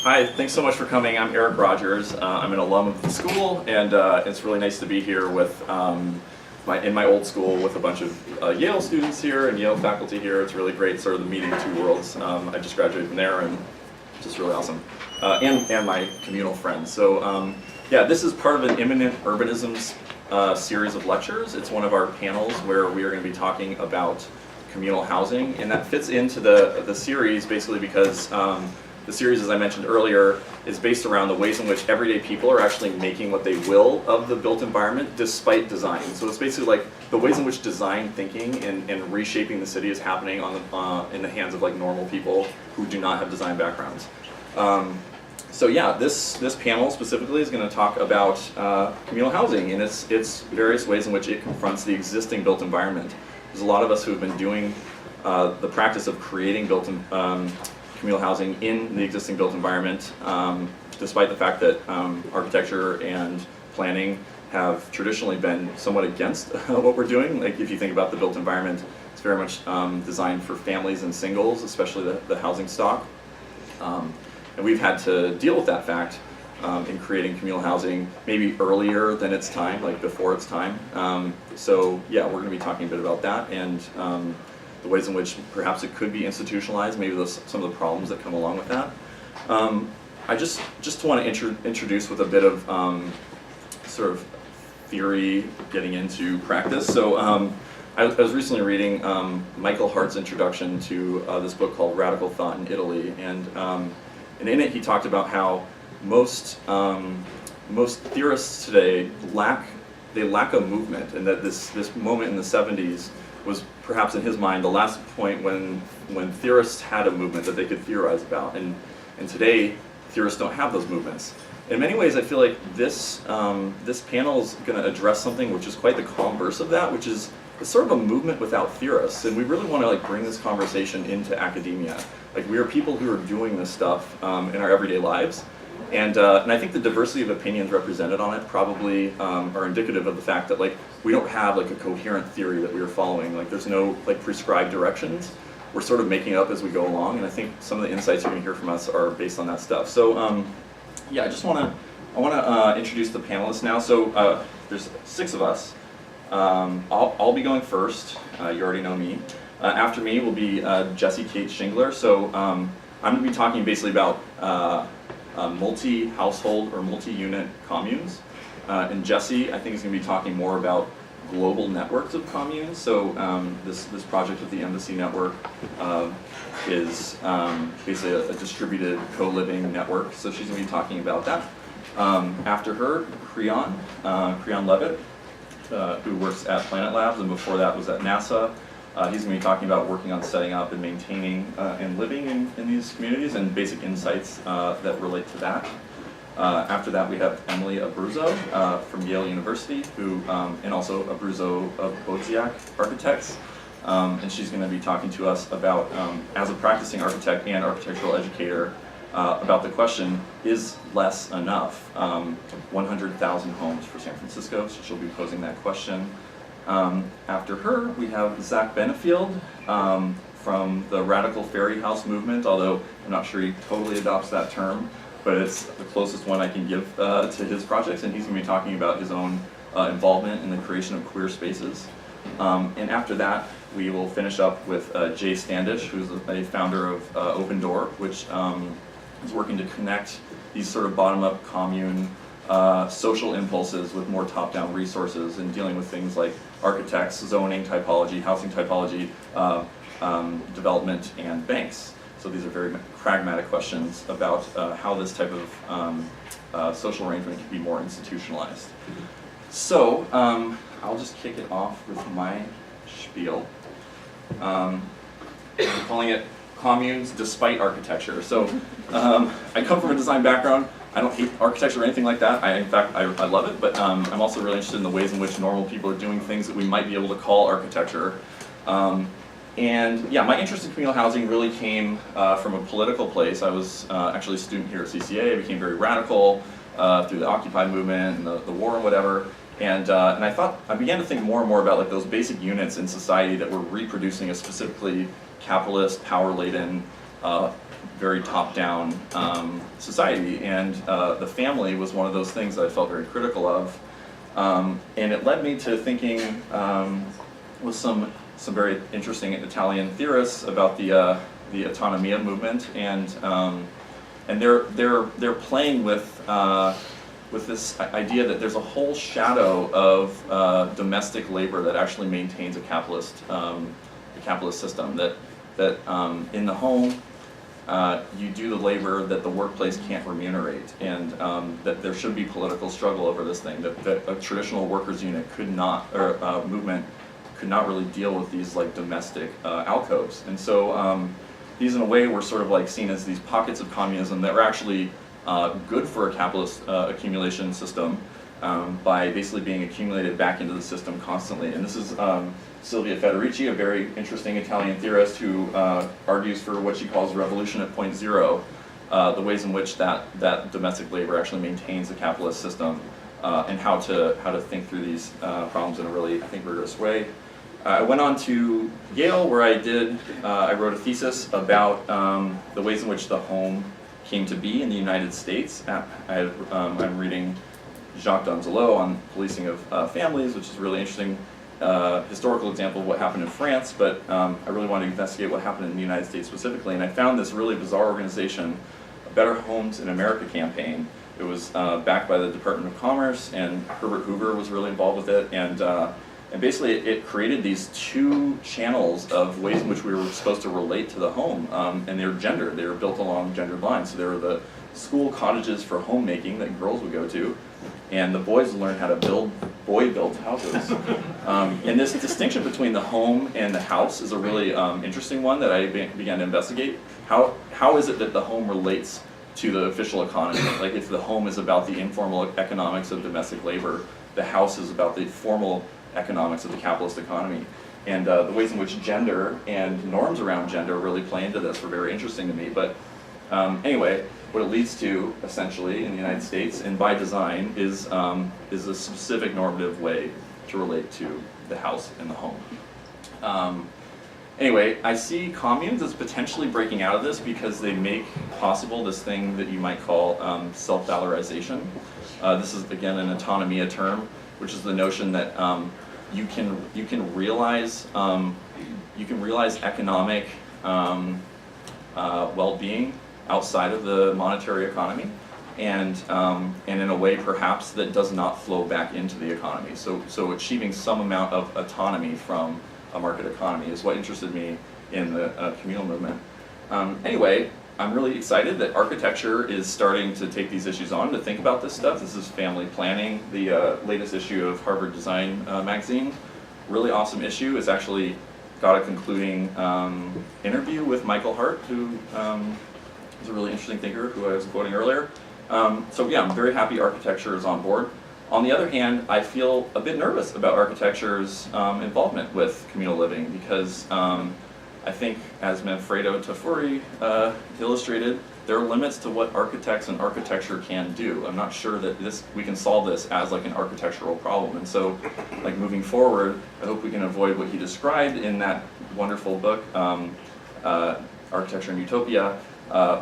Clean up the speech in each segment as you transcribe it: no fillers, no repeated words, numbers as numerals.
Hi, thanks so much for coming. I'm Eric Rogers. I'm an alum of the school, and it's really nice to be here with in my old school with a bunch of Yale students here and Yale faculty here. It's really great, sort of the meeting of two worlds. I just graduated from there, and it's just really awesome. And my communal friends. So yeah, this is part of an Immanent Urbanisms series of lectures. It's one of our panels where we are going to be talking about communal housing, and that fits into the series basically because the series, as I mentioned earlier, is based around the ways in which everyday people are actually making what they will of the built environment despite design. So it's basically like the ways in which design thinking and reshaping the city is happening in the hands of like normal people who do not have design backgrounds. So yeah, this panel specifically is going to talk about communal housing and its various ways in which it confronts the existing built environment. There's a lot of us who have been doing the practice of creating communal housing in the existing built environment, despite the fact that architecture and planning have traditionally been somewhat against what we're doing. Like if you think about the built environment, it's very much designed for families and singles, especially the housing stock. And we've had to deal with that fact in creating communal housing maybe earlier than its time, like before its time. So yeah, we're going to be talking a bit about that and the ways in which perhaps it could be institutionalized, maybe some of the problems that come along with that. I just want to introduce with a bit of sort of theory getting into practice. So I was recently reading Michael Hart's introduction to this book called Radical Thought in Italy, and in it he talked about how most theorists today lack a movement, and that this moment in the 70s was perhaps in his mind the last point when theorists had a movement that they could theorize about, and today theorists don't have those movements. In many ways, I feel like this panel is going to address something which is quite the converse of that, which is it's sort of a movement without theorists, and we really want to like bring this conversation into academia. Like we are people who are doing this stuff in our everyday lives, and I think the diversity of opinions represented on it probably are indicative of the fact that like we don't have like a coherent theory that we are following. Like there's no like prescribed directions. We're sort of making it up as we go along, and I think some of the insights you're going to hear from us are based on that stuff. So yeah, I want to introduce the panelists now. So there's 6 of us. I'll be going first. You already know me. After me will be Jessie Kate Shingler. So I'm going to be talking basically about multi-household or multi-unit communes. And Jessie, I think, is going to be talking more about global networks of communes. So this project with the Embassy Network is basically a distributed co-living network. So she's going to be talking about that. After her, Creon Levitt, who works at Planet Labs, and before that was at NASA. He's going to be talking about working on setting up and maintaining and living in these communities and basic insights that relate to that. After that, we have Emily Abruzzo from Yale University, who and also Abruzzo of Boziak Architects, and she's going to be talking to us about, as a practicing architect and architectural educator, about the question, is less enough? 100,000 homes for San Francisco, so she'll be posing that question. After her, we have Zach Benefield from the Radical Fairy House movement, although I'm not sure he totally adopts that term, but it's the closest one I can give to his projects, and he's going to be talking about his own involvement in the creation of queer spaces. And after that, we will finish up with Jay Standish, who's a founder of Open Door, which is working to connect these sort of bottom-up commune social impulses with more top-down resources and dealing with things like architects, zoning typology, housing typology, development, and banks. So these are very pragmatic questions about how this type of social arrangement can be more institutionalized. So I'll just kick it off with my spiel. I'm calling it communes despite architecture. So I come from a design background. I don't hate architecture or anything like that. In fact, I love it, but I'm also really interested in the ways in which normal people are doing things that we might be able to call architecture. And yeah, my interest in communal housing really came from a political place. I was actually a student here at CCA. I became very radical through the Occupy movement and the war and whatever. And I began to think more and more about like those basic units in society that were reproducing a specifically capitalist, power-laden very top-down society, and the family was one of those things that I felt very critical of. And it led me to thinking with some very interesting Italian theorists about the autonomia movement, and they're playing with this idea that there's a whole shadow of domestic labor that actually maintains a capitalist system. That in the home, you do the labor that the workplace can't remunerate, and that there should be political struggle over this thing. That a traditional workers' unit could not, or movement could not really deal with these like domestic alcoves. And so these, in a way, were sort of like seen as these pockets of communism that were actually good for a capitalist accumulation system by basically being accumulated back into the system constantly. And this is Silvia Federici, a very interesting Italian theorist who argues for what she calls revolution at point zero, the ways in which that domestic labor actually maintains the capitalist system, and how to think through these problems in a really, I think, rigorous way. I went on to Yale, where I wrote a thesis about the ways in which the home came to be in the United States. I'm reading Jacques Donzelot on policing of families, which is a really interesting historical example of what happened in France, but I really wanted to investigate what happened in the United States specifically, and I found this really bizarre organization, a Better Homes in America campaign. It was backed by the Department of Commerce, and Herbert Hoover was really involved with it, and basically it created these two channels of ways in which we were supposed to relate to the home, and they were gendered. They were built along gendered lines. So there were the school cottages for homemaking that girls would go to, and the boys would learn how to build boy-built houses. And this distinction between the home and the house is a really interesting one that I began to investigate. How is it that the home relates to the official economy? Like, if the home is about the informal economics of domestic labor, the house is about the formal economics of the capitalist economy. And the ways in which gender and norms around gender really play into this were very interesting to me. But anyway, what it leads to, essentially, in the United States, and by design, is a specific normative way to relate to the house and the home. Anyway, I see communes as potentially breaking out of this because they make possible this thing that you might call self-valorization. This is, again, an autonomia term, which is the notion that you can realize economic well-being outside of the monetary economy, and in a way perhaps that does not flow back into the economy. So achieving some amount of autonomy from a market economy is what interested me in the communal movement. Anyway, I'm really excited that architecture is starting to take these issues on, to think about this stuff. This is Family Planning, the latest issue of Harvard Design magazine. Really awesome issue. It's actually got a concluding interview with Michael Hart, who is a really interesting thinker who I was quoting earlier. So yeah, I'm very happy architecture is on board. On the other hand, I feel a bit nervous about architecture's involvement with communal living, because I think, as Manfredo Tafuri illustrated, there are limits to what architects and architecture can do. I'm not sure that we can solve this as like an architectural problem. And so, like, moving forward, I hope we can avoid what he described in that wonderful book, Architecture and Utopia,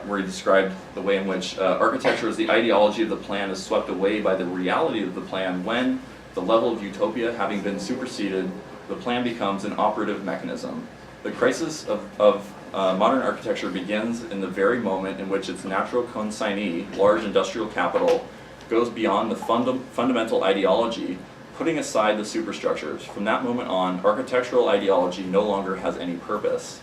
where he described the way in which architecture as the ideology of the plan is swept away by the reality of the plan, when the level of utopia having been superseded, the plan becomes an operative mechanism. The crisis of modern architecture begins in the very moment in which its natural consignee, large industrial capital, goes beyond the fundamental ideology, putting aside the superstructures. From that moment on, architectural ideology no longer has any purpose.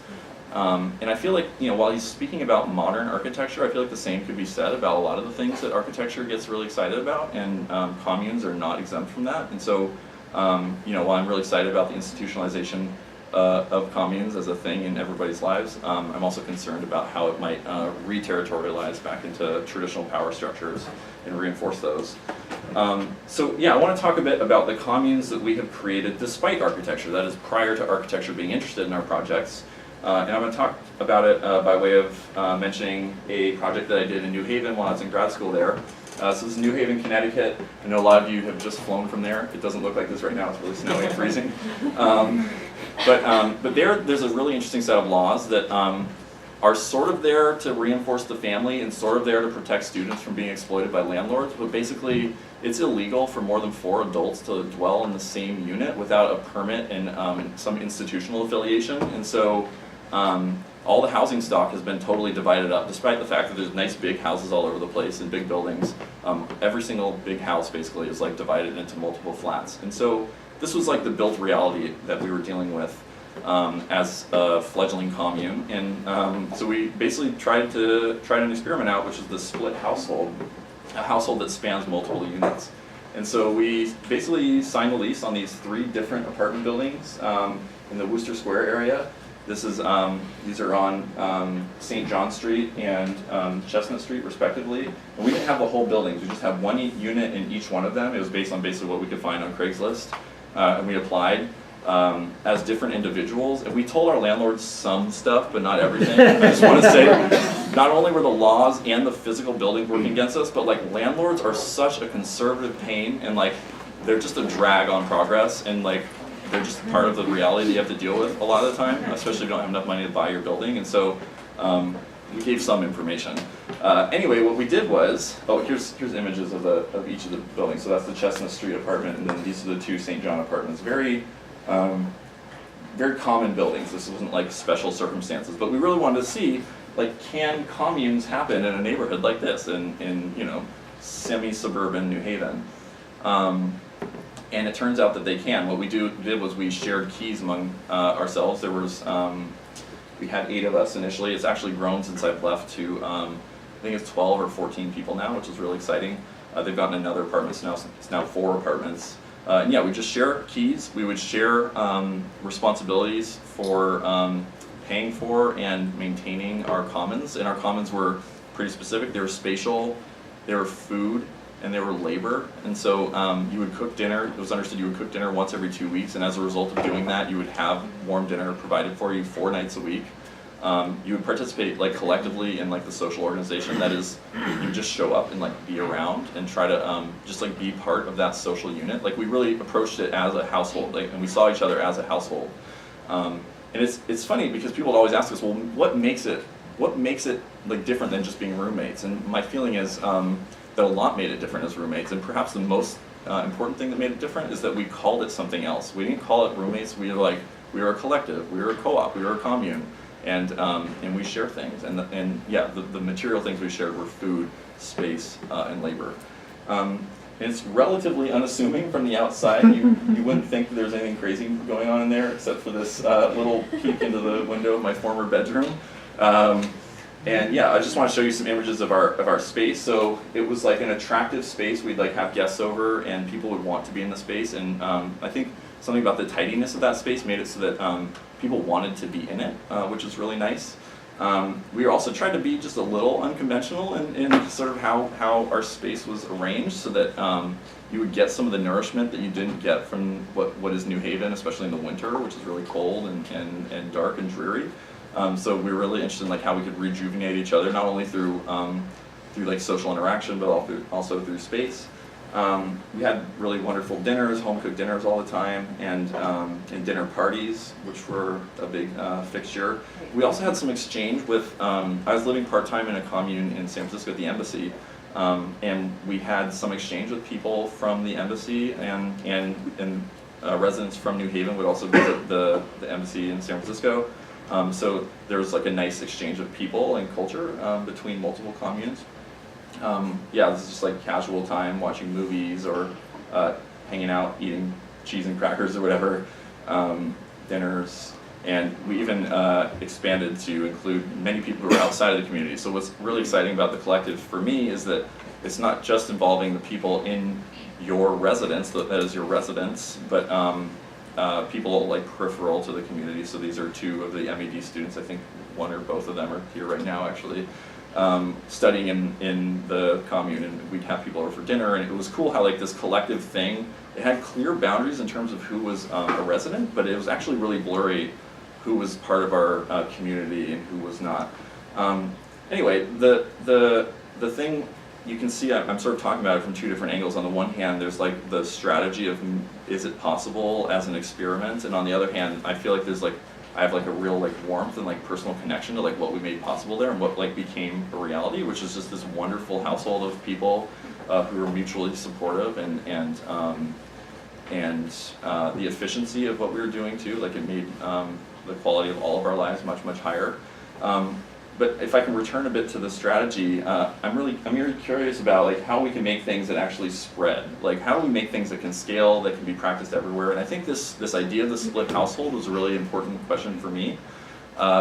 And I feel like, while he's speaking about modern architecture, I feel like the same could be said about a lot of the things that architecture gets really excited about, and communes are not exempt from that. And so, while I'm really excited about the institutionalization of communes as a thing in everybody's lives, I'm also concerned about how it might re-territorialize back into traditional power structures and reinforce those. So yeah, I want to talk a bit about the communes that we have created despite architecture, that is, prior to architecture being interested in our projects. And I'm going to talk about it by way of mentioning a project that I did in New Haven while I was in grad school there. So this is New Haven, Connecticut. I know a lot of you have just flown from there. It doesn't look like this right now. It's really snowy and freezing. But there's a really interesting set of laws that are sort of there to reinforce the family and sort of there to protect students from being exploited by landlords, but basically it's illegal for more than 4 adults to dwell in the same unit without a permit and some institutional affiliation. And so all the housing stock has been totally divided up, despite the fact that there's nice big houses all over the place and big buildings. Every single big house basically is like divided into multiple flats. And so this was like the built reality that we were dealing with as a fledgling commune. And so we basically tried an experiment out, which is the split household, a household that spans multiple units. And so we basically signed a lease on these 3 different apartment buildings in the Worcester Square area. These are on St. John Street and Chestnut Street, respectively. And we didn't have the whole buildings. We just have 1 unit in each one of them. It was based on basically what we could find on Craigslist. And we applied as different individuals. And we told our landlords some stuff, but not everything. I just want to say, not only were the laws and the physical buildings working against us, but like landlords are such a conservative pain, and like they're just a drag on progress, and like they're just part of the reality that you have to deal with a lot of the time, especially if you don't have enough money to buy your building. And so we gave some information. Anyway, what we did was, here's images of each of the buildings. So that's the Chestnut Street apartment, and then these are the 2 St. John apartments. Very common buildings. This wasn't like special circumstances, but we really wanted to see, like, can communes happen in a neighborhood like this in you know, semi-suburban New Haven? And it turns out that they can. What we did was we shared keys among ourselves. There was, we had 8 of us initially. It's actually grown since I've left to, I think it's 12 or 14 people now, which is really exciting. They've gotten another apartment, so now it's now 4 apartments. And yeah, we just share keys. We would share responsibilities for paying for and maintaining our commons. And our commons were pretty specific. They were spatial, they were food, and they were labor. And so you would cook dinner. It was understood you would cook dinner once every 2 weeks, and as a result of doing that, you would have warm dinner provided for you 4 nights a week. You would participate like collectively in like the social organization. That is, you would just show up and like be around and try to just like be part of that social unit. Like we really approached it as a household, like, and we saw each other as a household. And it's funny because people would always ask us, well, what makes it like different than just being roommates? And my feeling is that a lot made it different as roommates, and perhaps the most important thing that made it different is that we called it something else. We didn't call it roommates. We were a collective, we were a co-op, we were a commune, and we share things. And yeah, the material things we shared were food, space, and labor. And it's relatively unassuming from the outside. You wouldn't think that there's anything crazy going on in there, except for this little peek into the window of my former bedroom. And yeah, I just want to show you some images of our space. So it was like an attractive space. We'd like have guests over, and people would want to be in the space. And I think something about the tidiness of that space made it so that people wanted to be in it, which is really nice. We also tried to be just a little unconventional in sort of how our space was arranged, so that you would get some of the nourishment that you didn't get from what is New Haven, especially in the winter, which is really cold and dark and dreary. So we were really interested in like how we could rejuvenate each other, not only through like social interaction, but also through space. We had really wonderful dinners, home cooked dinners all the time, and dinner parties, which were a big fixture. We also had some exchange with, I was living part-time in a commune in San Francisco at the embassy, and we had some exchange with people from the embassy, and residents from New Haven would also visit the embassy in San Francisco. So there was like a nice exchange of people and culture between multiple communes. Yeah, this is just like casual time, watching movies or hanging out, eating cheese and crackers or whatever, dinners. And we even expanded to include many people who are outside of the community. So what's really exciting about the collective for me is that it's not just involving the people in your residence, that is your residence, but people like peripheral to the community. So these are 2 of the MED students. I think 1 or both of them are here right now, actually, studying in the commune, and we'd have people over for dinner. And it was cool how like this collective thing, it had clear boundaries in terms of who was a resident, but it was actually really blurry who was part of our community and who was not. Anyway, the thing you can see, I'm sort of talking about it from 2 different angles. On the one hand, there's like the strategy of, is it possible as an experiment? And on the other hand, I feel like there's like I have like a real like warmth and like personal connection to like what we made possible there and what like became a reality, which is just this wonderful household of people who are mutually supportive and the efficiency of what we were doing too. Like it made the quality of all of our lives much, much higher. But if I can return a bit to the strategy, I'm really curious about like how we can make things that actually spread. Like how do we make things that can scale, that can be practiced everywhere? And I think this idea of the split household was a really important question for me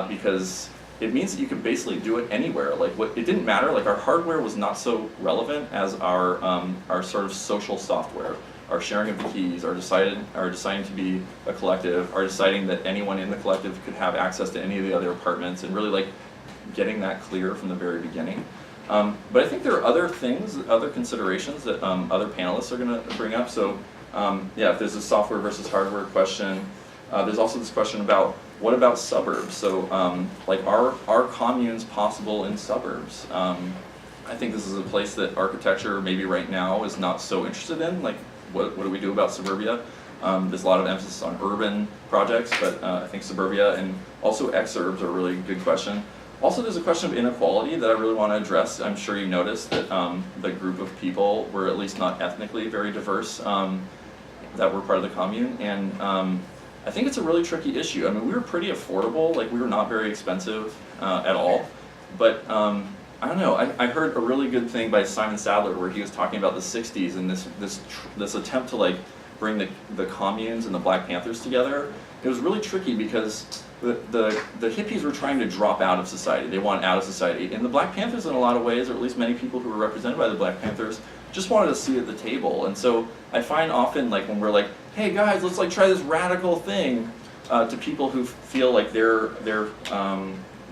because it means that you can basically do it anywhere. Like it didn't matter. Like our hardware was not so relevant as our sort of social software. Our sharing of the keys, our deciding to be a collective, our deciding that anyone in the collective could have access to any of the other apartments, and really like getting that clear from the very beginning. But I think there are other things, other considerations that other panelists are going to bring up. So yeah, if there's a software versus hardware question, there's also this question about what about suburbs? So like are communes possible in suburbs? I think this is a place that architecture maybe right now is not so interested in. Like what do we do about suburbia? There's a lot of emphasis on urban projects, but I think suburbia and also exurbs are a really good question. Also, there's a question of inequality that I really want to address. I'm sure you noticed that the group of people were at least not ethnically very diverse that were part of the commune, and I think it's a really tricky issue. I mean, we were pretty affordable, like we were not very expensive at all, but I don't know, I heard a really good thing by Simon Sadler where he was talking about the 60s and this attempt to like bring the communes and the Black Panthers together. It was really tricky because the hippies were trying to drop out of society. They wanted out of society. And the Black Panthers in a lot of ways, or at least many people who were represented by the Black Panthers, just wanted a seat at the table. And so I find often like when we're like, hey guys, let's like try this radical thing to people who feel like they're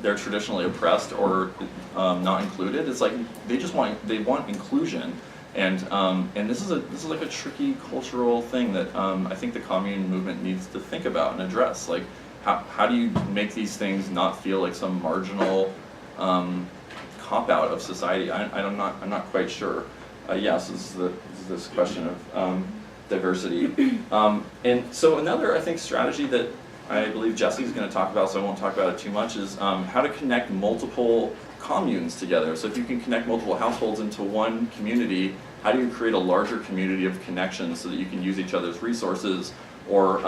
traditionally oppressed or not included. It's like they want inclusion. And this is like a tricky cultural thing that I think the commune movement needs to think about and address. Like, how do you make these things not feel like some marginal cop out of society? I'm not quite sure. Yes, this is this question of diversity. And so another, I think, strategy that I believe Jesse's going to talk about, so I won't talk about it too much, is how to connect multiple communes together. So if you can connect multiple households into one community, how do you create a larger community of connections so that you can use each other's resources or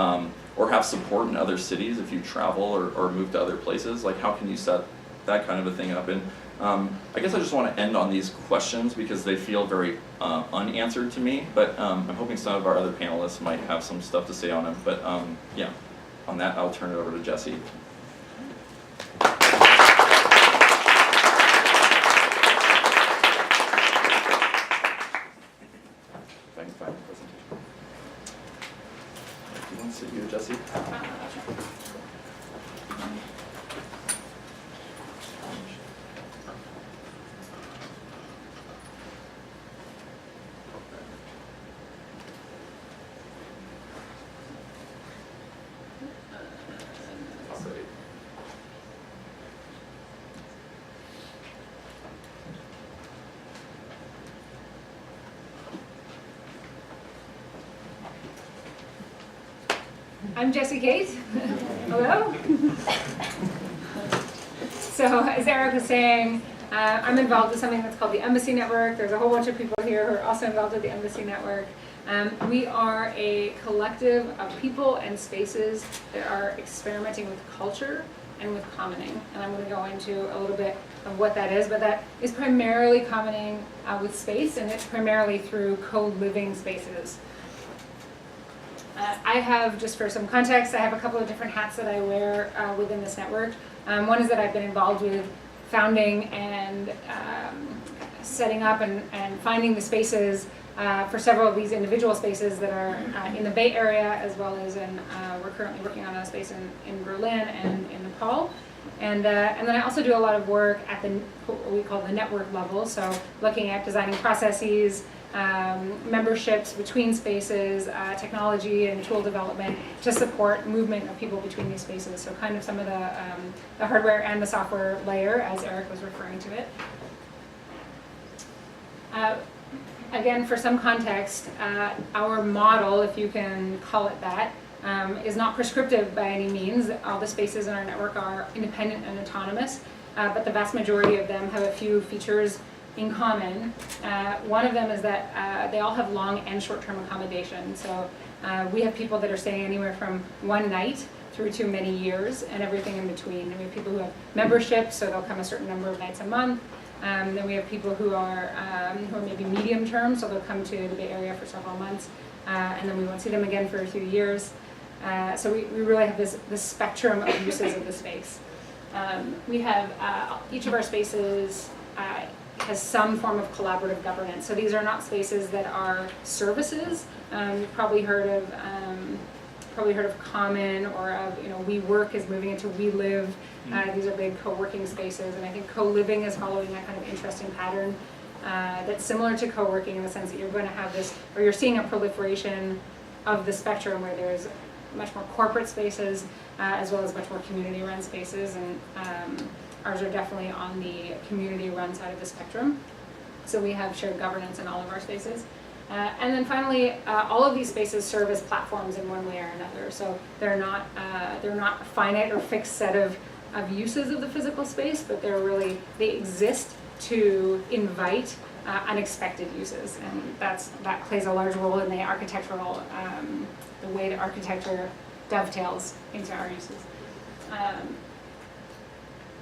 have support in other cities if you travel or move to other places? Like how can you set that kind of a thing up? And I guess I just want to end on these questions because they feel very unanswered to me, but I'm hoping some of our other panelists might have some stuff to say on them. But yeah, on that I'll turn it over to Jesse. Jesse? I'm Jessie Kate. Hello. So as Eric was saying, I'm involved with something that's called the Embassy Network. There's a whole bunch of people here who are also involved with the Embassy Network. We are a collective of people and spaces that are experimenting with culture and with commoning. And I'm going to go into a little bit of what that is, but that is primarily commoning with space, and it's primarily through co-living spaces. I have, just for some context, I have a couple of different hats that I wear within this network. One is that I've been involved with founding and setting up and finding the spaces for several of these individual spaces that are in the Bay Area, as well as we're currently working on a space in Berlin and in Nepal. And then I also do a lot of work at what we call the network level, so looking at designing processes, memberships between spaces, technology and tool development to support movement of people between these spaces. So kind of some of the hardware and the software layer, as Eric was referring to it. Again, for some context, our model, if you can call it that, is not prescriptive by any means. All the spaces in our network are independent and autonomous, but the vast majority of them have a few features in common. One of them is that they all have long and short-term accommodation. So we have people that are staying anywhere from one night through to many years and everything in between. And we have people who have memberships, so they'll come a certain number of nights a month. Then we have people who are maybe medium term, so they'll come to the Bay Area for several months, and then we won't see them again for a few years. So we really have this spectrum of uses of the space. We have each of our spaces has some form of collaborative governance. So these are not spaces that are services. You've probably heard of Common, or of, WeWork is moving into WeLive. These are big co-working spaces, and I think co-living is following that kind of interesting pattern that's similar to co-working in the sense that you're going to have this, or you're seeing a proliferation of the spectrum where there's much more corporate spaces as well as much more community-run spaces, and ours are definitely on the community-run side of the spectrum. So we have shared governance in all of our spaces. And then finally, all of these spaces serve as platforms in one way or another. So they're not a finite or fixed set of uses of the physical space, but they exist to invite unexpected uses, and that plays a large role in the architectural, the way that architecture dovetails into our uses.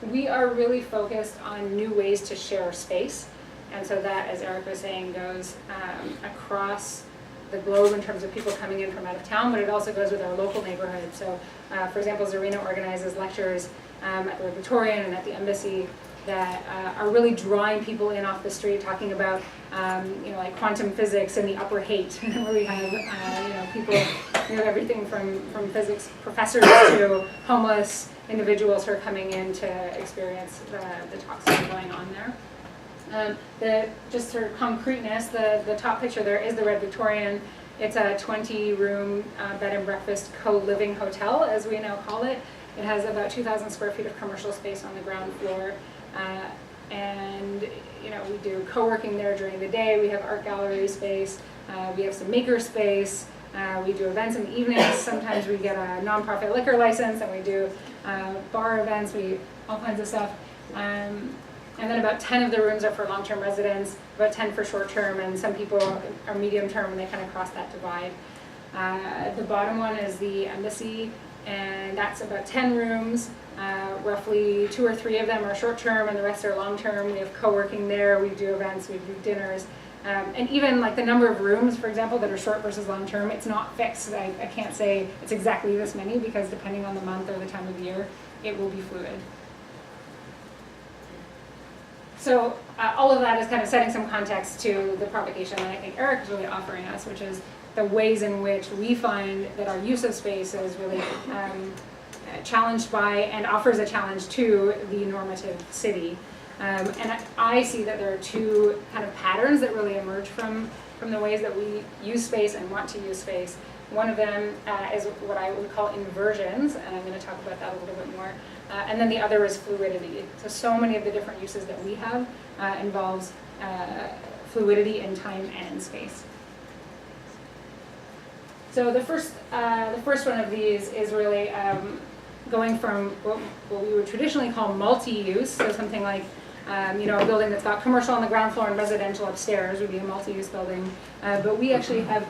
We are really focused on new ways to share space. And so that, as Eric was saying, goes across the globe in terms of people coming in from out of town, but it also goes with our local neighborhood. So, for example, Zarina organizes lectures at the Victorian and at the Embassy that are really drawing people in off the street, talking about, like quantum physics and the upper hate, where we have, people, everything from physics professors to homeless individuals who are coming in to experience the talks that are going on there. Just for concreteness, the top picture there is the Red Victorian. It's a 20-room bed and breakfast co-living hotel, as we now call it. It has about 2,000 square feet of commercial space on the ground floor. And we do co-working there during the day. We have art gallery space. We have some maker space. We do events in the evenings. Sometimes we get a nonprofit liquor license, and we do bar events. All kinds of stuff. And then about 10 of the rooms are for long-term residents, about 10 for short-term, and some people are medium-term, and they kind of cross that divide. The bottom one is the Embassy, and that's about 10 rooms. Roughly 2 or 3 of them are short-term, and the rest are long-term. We have co-working there, we do events, we do dinners. And even like the number of rooms, for example, that are short versus long-term, it's not fixed. I can't say it's exactly this many, because depending on the month or the time of year, it will be fluid. So all of that is kind of setting some context to the provocation that I think Eric is really offering us, which is the ways in which we find that our use of space is really challenged by and offers a challenge to the normative city. And I see that there are 2 kind of patterns that really emerge from the ways that we use space and want to use space. One of them is what I would call inversions, and I'm going to talk about that a little bit more. And then the other is fluidity. So many of the different uses that we have involves fluidity in time and in space. So the first one of these is really going from what we would traditionally call multi-use, so something like a building that's got commercial on the ground floor and residential upstairs would be a multi-use building. But we actually have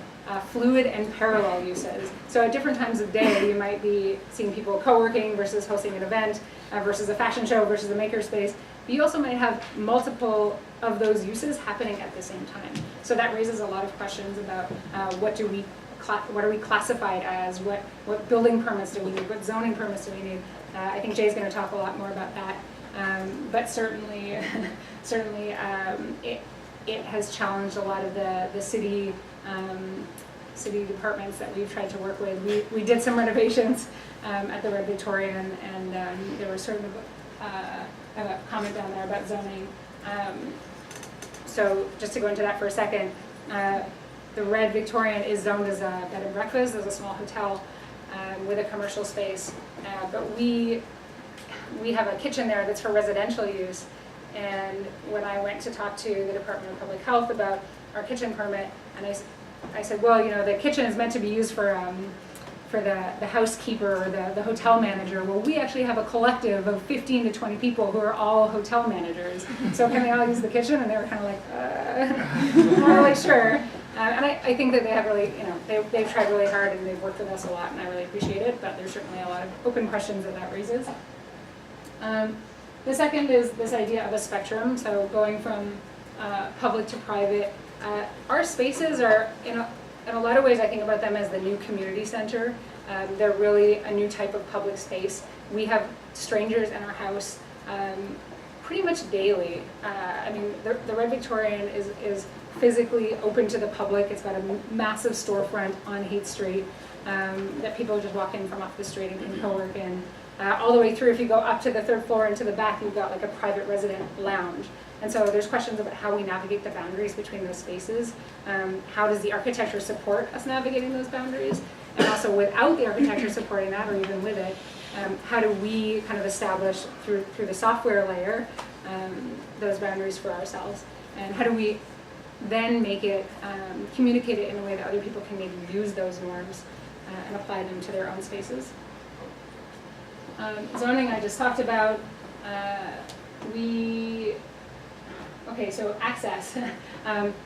fluid and parallel uses. So at different times of day, you might be seeing people co-working versus hosting an event versus a fashion show versus a makerspace. But you also might have multiple of those uses happening at the same time. So that raises a lot of questions about what are we classified as, what building permits do we need, what zoning permits do we need. I think Jay's going to talk a lot more about that. But certainly it has challenged a lot of the city departments that we've tried to work with. We did some renovations at the Red Victorian, and there was sort of a comment down there about zoning. So just to go into that for a second, the Red Victorian is zoned as a bed and breakfast, as a small hotel with a commercial space, but we have a kitchen there that's for residential use. And when I went to talk to the Department of Public Health about our kitchen permit, and I said, well, the kitchen is meant to be used for for the housekeeper or the hotel manager. Well, we actually have a collective of 15 to 20 people who are all hotel managers. So can they all use the kitchen? And they were kind of like, I'm not really sure. And I think that they have really, they've tried really hard and they've worked with us a lot, and I really appreciate it, but there's certainly a lot of open questions that raises. The second is this idea of a spectrum, so going from public to private. Our spaces are, in a lot of ways, I think about them as the new community center. They're really a new type of public space. We have strangers in our house pretty much daily. I mean, the Red Victorian is physically open to the public. It's got a massive storefront on Heath Street that people just walk in from off the street and can co-work in. All the way through, if you go up to the third floor and to the back, you've got like a private resident lounge. And so there's questions about how we navigate the boundaries between those spaces. How does the architecture support us navigating those boundaries? And also without the architecture supporting that, or even with it, how do we kind of establish through the software layer those boundaries for ourselves? And how do we then make it, communicate it in a way that other people can maybe use those norms and apply them to their own spaces? Zoning I just talked about. Okay, so access.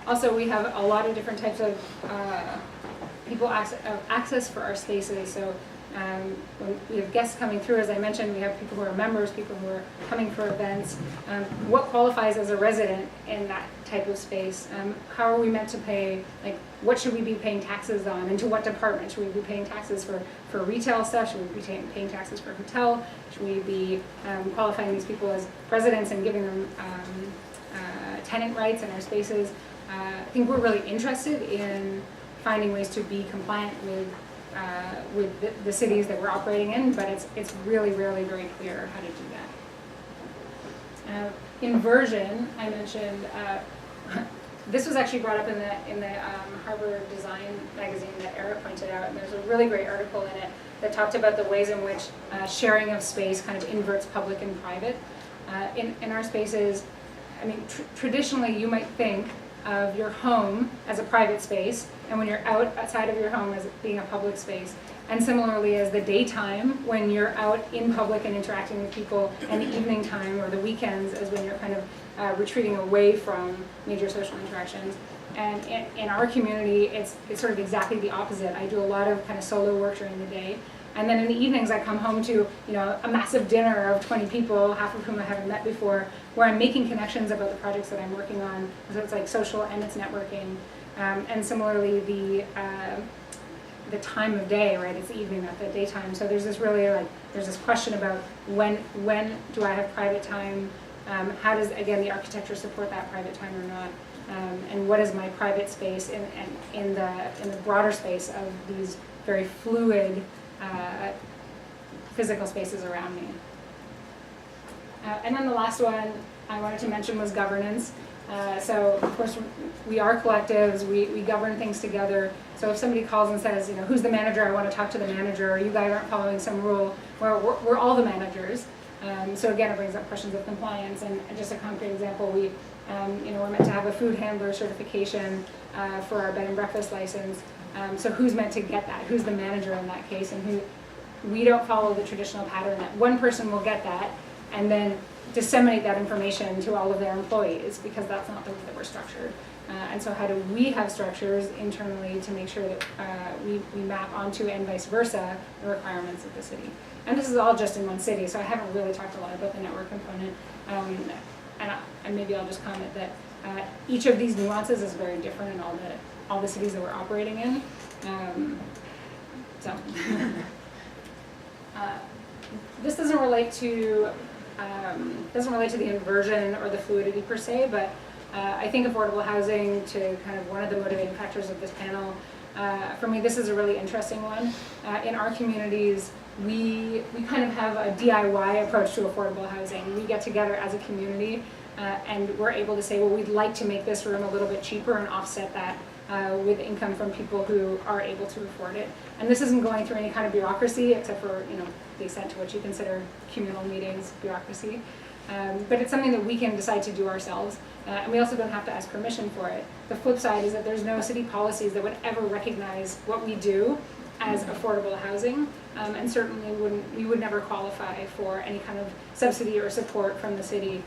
Also, we have a lot of different types of access for our spaces. So when we have guests coming through, as I mentioned, we have people who are members, people who are coming for events. What qualifies as a resident in that type of space? How are we meant to pay, like, what should we be paying taxes on, and to what department? Should we be paying taxes for retail stuff? Should we be paying taxes for hotel? Should we be qualifying these people as residents and giving them tenant rights in our spaces? I think we're really interested in finding ways to be compliant with the cities that we're operating in, but it's really very clear how to do that. Inversion, I mentioned, this was actually brought up in the Harvard Design magazine that Eric pointed out, and there's a really great article in it that talked about the ways in which sharing of space kind of inverts public and private. In our spaces, I mean, traditionally you might think of your home as a private space, and when you're outside of your home as being a public space. And similarly as the daytime, when you're out in public and interacting with people, and the evening time or the weekends as when you're kind of retreating away from major social interactions. And in our community, it's sort of exactly the opposite. I do a lot of kind of solo work during the day. And then in the evenings, I come home to a massive dinner of 20 people, half of whom I haven't met before, where I'm making connections about the projects that I'm working on. So it's like social and it's networking. And similarly, the time of day, right? It's evening, not the daytime. So there's this really there's this question about when do I have private time? How does, again, the architecture support that private time or not? And what is my private space in the broader space of these very fluid physical spaces around me. And then the last one I wanted to mention was governance. So of course we are collectives, we govern things together. So if somebody calls and says, who's the manager, I want to talk to the manager, or you guys aren't following some rule, we're all the managers. So again, it brings up questions of compliance. And just a concrete example, we're meant to have a food handler certification for our bed and breakfast license. So who's meant to get that? Who's the manager in that case? And we don't follow the traditional pattern that one person will get that and then disseminate that information to all of their employees, because that's not the way that we're structured. And so how do we have structures internally to make sure that we map onto, and vice versa, the requirements of the city? And this is all just in one city, so I haven't really talked a lot about the network component. And maybe I'll just comment that each of these nuances is very different in all the cities that we're operating in. This doesn't relate to the inversion or the fluidity per se, but I think affordable housing, to kind of one of the motivating factors of this panel, for me this is a really interesting one. In our communities, we kind of have a DIY approach to affordable housing. We get together as a community and we're able to say, well, we'd like to make this room a little bit cheaper and offset that with income from people who are able to afford it. And this isn't going through any kind of bureaucracy, except for the extent to which you consider communal meetings bureaucracy. But it's something that we can decide to do ourselves, and we also don't have to ask permission for it. The flip side is that there's no city policies that would ever recognize what we do as affordable housing, and certainly we would never qualify for any kind of subsidy or support from the city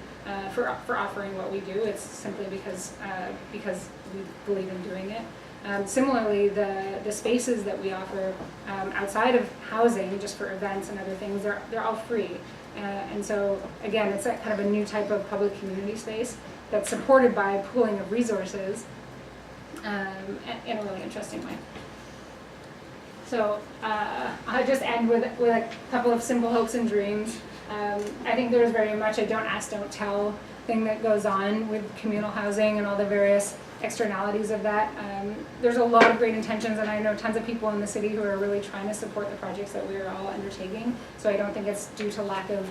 for offering what we do. It's simply because we believe in doing it. Similarly, the spaces that we offer outside of housing, just for events and other things, they're all free. And so again, it's that kind of a new type of public community space that's supported by a pooling of resources in a really interesting way. So I'll just end with a couple of simple hopes and dreams. I think there's very much a don't ask, don't tell thing that goes on with communal housing and all the various externalities of that. There's a lot of great intentions, and I know tons of people in the city who are really trying to support the projects that we are all undertaking. So I don't think it's due to lack of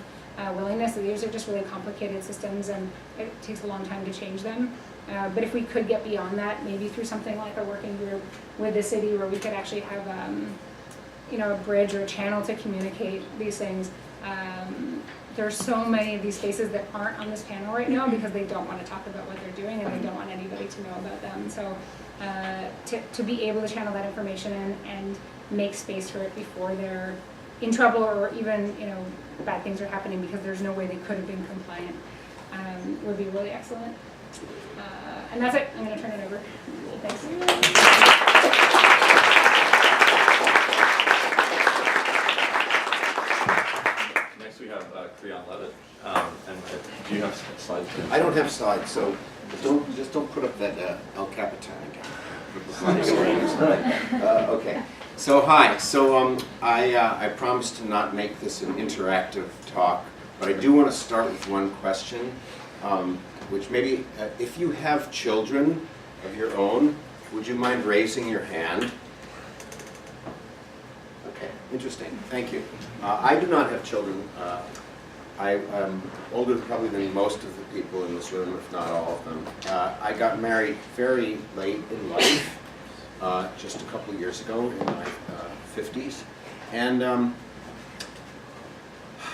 willingness. These are just really complicated systems, and it takes a long time to change them. But if we could get beyond that, maybe through something like a working group with the city where we could actually have a bridge or a channel to communicate these things. There's so many of these spaces that aren't on this panel right now because they don't want to talk about what they're doing and they don't want anybody to know about them. So to be able to channel that information and make space for it before they're in trouble or even bad things are happening because there's no way they could have been compliant would be really excellent. And that's it. I'm going to turn it over. Thanks. Next we have Creon Levitt. And do you have slides? I don't have slides, so don't put up that El Capitan again. Okay. So hi. So I promised to not make this an interactive talk, but I do want to start with one question, which maybe if you have children of your own, would you mind raising your hand? Okay, interesting. Thank you. I do not have children. I'm older probably than most of the people in this room, if not all of them. I got married very late in life, just a couple of years ago in my 50s. And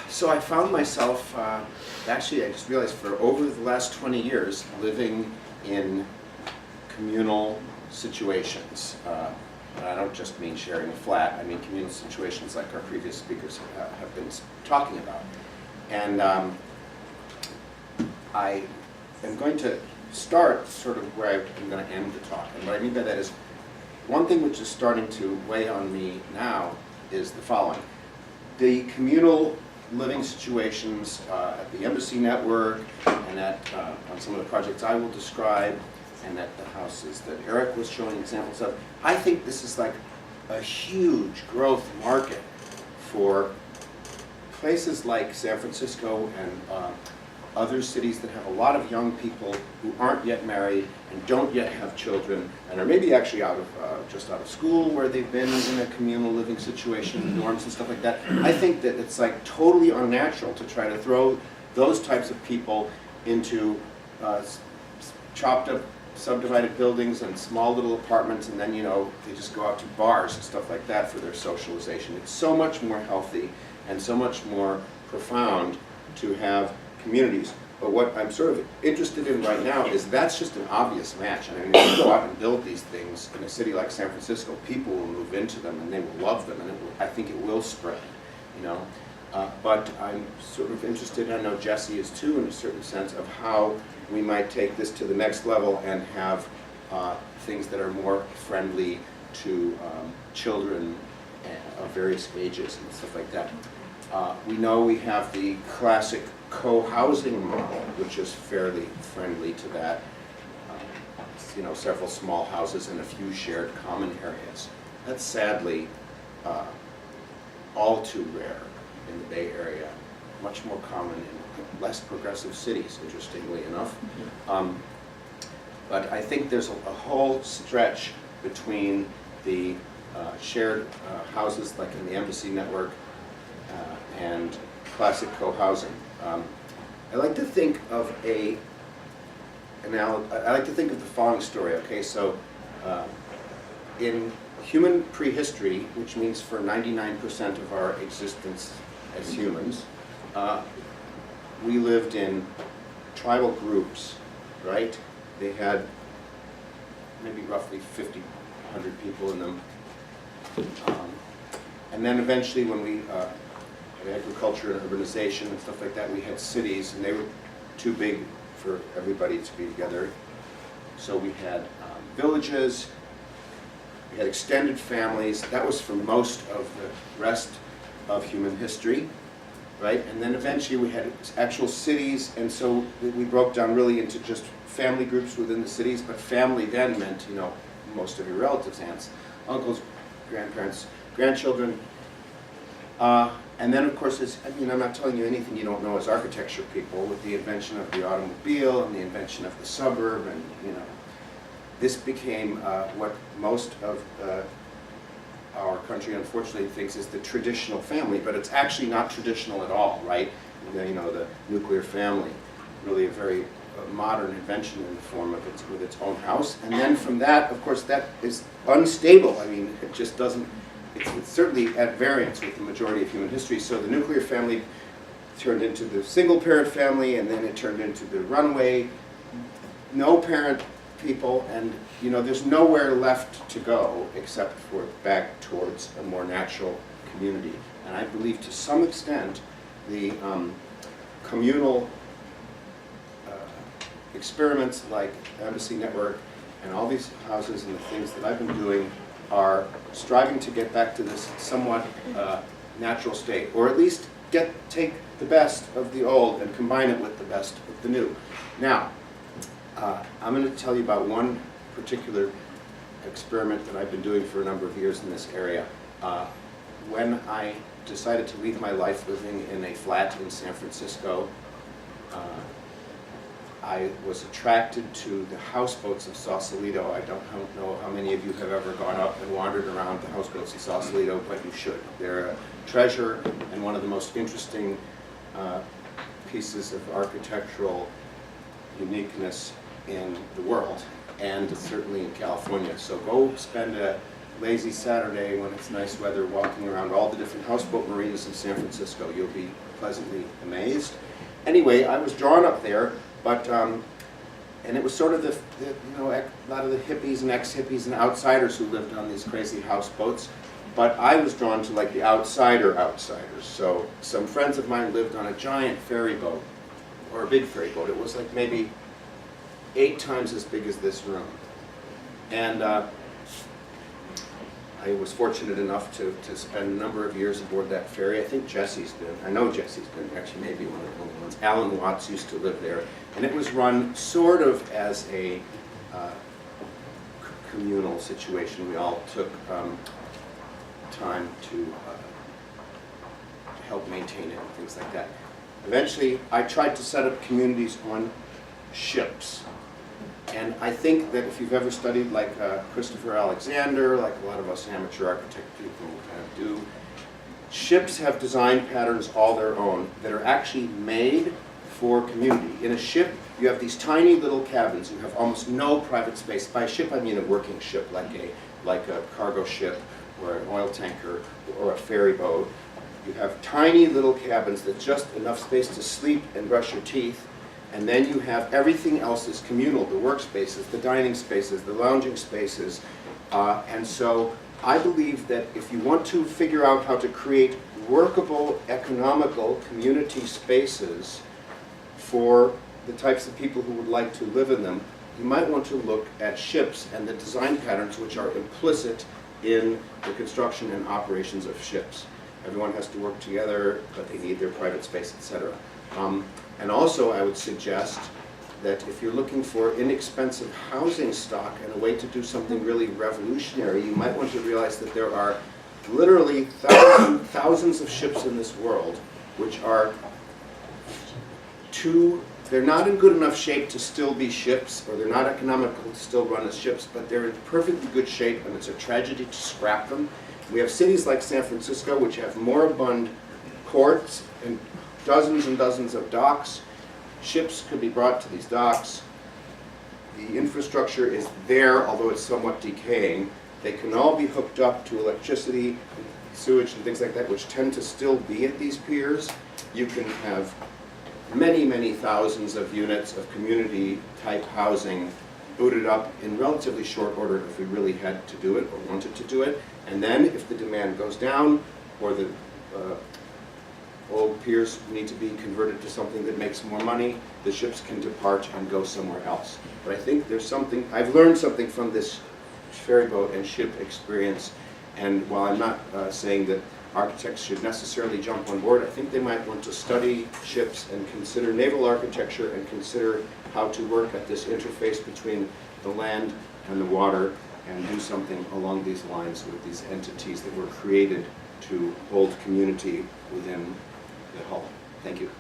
so I found myself, actually I just realized for over the last 20 years, living in communal situations. And I don't just mean sharing a flat, I mean communal situations like our previous speakers have been talking about. And I am going to start sort of where I'm going to end the talk. And what I mean by that is, one thing which is starting to weigh on me now is the following. The communal living situations at the Embassy Network and on some of the projects I will describe, and at the houses that Eric was showing examples of, I think this is like a huge growth market for places like San Francisco and other cities that have a lot of young people who aren't yet married and don't yet have children and are maybe actually just out of school where they've been in a communal living situation, dorms and stuff like that. I think that it's like totally unnatural to try to throw those types of people into chopped up subdivided buildings and small little apartments, and then they just go out to bars and stuff like that for their socialization. It's so much more healthy and so much more profound to have communities. But what I'm sort of interested in right now is that's just an obvious match. I mean, if you go out and build these things in a city like San Francisco, people will move into them and they will love them, and I think it will spread, But I'm sort of interested, I know Jesse is too, in a certain sense, of how we might take this to the next level and have things that are more friendly to children of various ages and stuff like that. We know we have the classic co-housing model, which is fairly friendly to that. Several small houses and a few shared common areas. That's sadly all too rare in the Bay Area, much more common in less progressive cities, interestingly enough. But I think there's a whole stretch between the shared houses like in the Embassy Network and classic co-housing. I like to think of the following story. Okay, so in human prehistory, which means for 99% of our existence as humans, we lived in tribal groups, right? They had maybe roughly 50, 100 people in them. And then eventually when we had agriculture and urbanization and stuff like that, we had cities, and they were too big for everybody to be together. So we had villages, we had extended families. That was for most of the rest of human history, right? And then eventually we had actual cities, and so we broke down really into just family groups within the cities, but family then meant, you know, most of your relatives, aunts, uncles, grandparents, grandchildren. And then, of course, I mean, I'm not telling you anything you don't know as architecture people, with the invention of the automobile and the invention of the suburb, and, you know, this became what most of our country, unfortunately, thinks is the traditional family, but it's actually not traditional at all, right? You know, the nuclear family, really a very modern invention in the form of with its own house. And then from that, of course, that is unstable. I mean, it just doesn't, it's certainly at variance with the majority of human history. So the nuclear family turned into the single parent family, and then it turned into the runaway, no parent people, and you know, there's nowhere left to go except for back towards a more natural community. And I believe to some extent the communal experiments like Embassy Network and all these houses and the things that I've been doing are striving to get back to this somewhat natural state, or at least take the best of the old and combine it with the best of the new. Now, I'm going to tell you about one particular experiment that I've been doing for a number of years in this area. When I decided to leave my life living in a flat in San Francisco, I was attracted to the houseboats of Sausalito. I don't know how many of you have ever gone up and wandered around the houseboats of Sausalito, but you should. They're a treasure and one of the most interesting pieces of architectural uniqueness in the world, and certainly in California. So go spend a lazy Saturday when it's nice weather walking around all the different houseboat marinas in San Francisco. You'll be pleasantly amazed. Anyway, I was drawn up there, but and it was sort of the you know, a lot of the hippies and ex-hippies and outsiders who lived on these crazy houseboats. But I was drawn to like the outsiders. So some friends of mine lived on a giant ferry boat, or a big ferry boat. It was like maybe 8 times as big as this room. And I was fortunate enough to spend a number of years aboard that ferry. I think Jesse's been, I know Jesse's been, actually maybe one of the only ones. Alan Watts used to live there. And it was run sort of as a communal situation. We all took time to help maintain it and things like that. Eventually, I tried to set up communities on ships. And I think that if you've ever studied like Christopher Alexander, like a lot of us amateur architect people do, ships have design patterns all their own that are actually made for community. In a ship, you have these tiny little cabins. You have almost no private space. By a ship, I mean a working ship, like a cargo ship or an oil tanker or a ferry boat. You have tiny little cabins that's just enough space to sleep and brush your teeth. And then you have everything else is communal, the workspaces, the dining spaces, the lounging spaces. And so I believe that if you want to figure out how to create workable, economical community spaces for the types of people who would like to live in them, you might want to look at ships and the design patterns which are implicit in the construction and operations of ships. Everyone has to work together, but they need their private space, etc. And also, I would suggest that if you're looking for inexpensive housing stock and a way to do something really revolutionary, you might want to realize that there are literally thousands of ships in this world which are they're not in good enough shape to still be ships, or they're not economical to still run as ships, but they're in perfectly good shape, and it's a tragedy to scrap them. We have cities like San Francisco which have moribund ports and dozens and dozens of docks. Ships could be brought to these docks. The infrastructure is there, although it's somewhat decaying. They can all be hooked up to electricity, sewage, and things like that, which tend to still be at these piers. You can have many, many thousands of units of community-type housing booted up in relatively short order if we really had to do it or wanted to do it. And then, if the demand goes down, or the old piers need to be converted to something that makes more money, the ships can depart and go somewhere else. But I think there's something, I've learned something from this ferry boat and ship experience, and while I'm not saying that architects should necessarily jump on board, I think they might want to study ships and consider naval architecture and consider how to work at this interface between the land and the water and do something along these lines with these entities that were created to hold community within the hull. Thank you.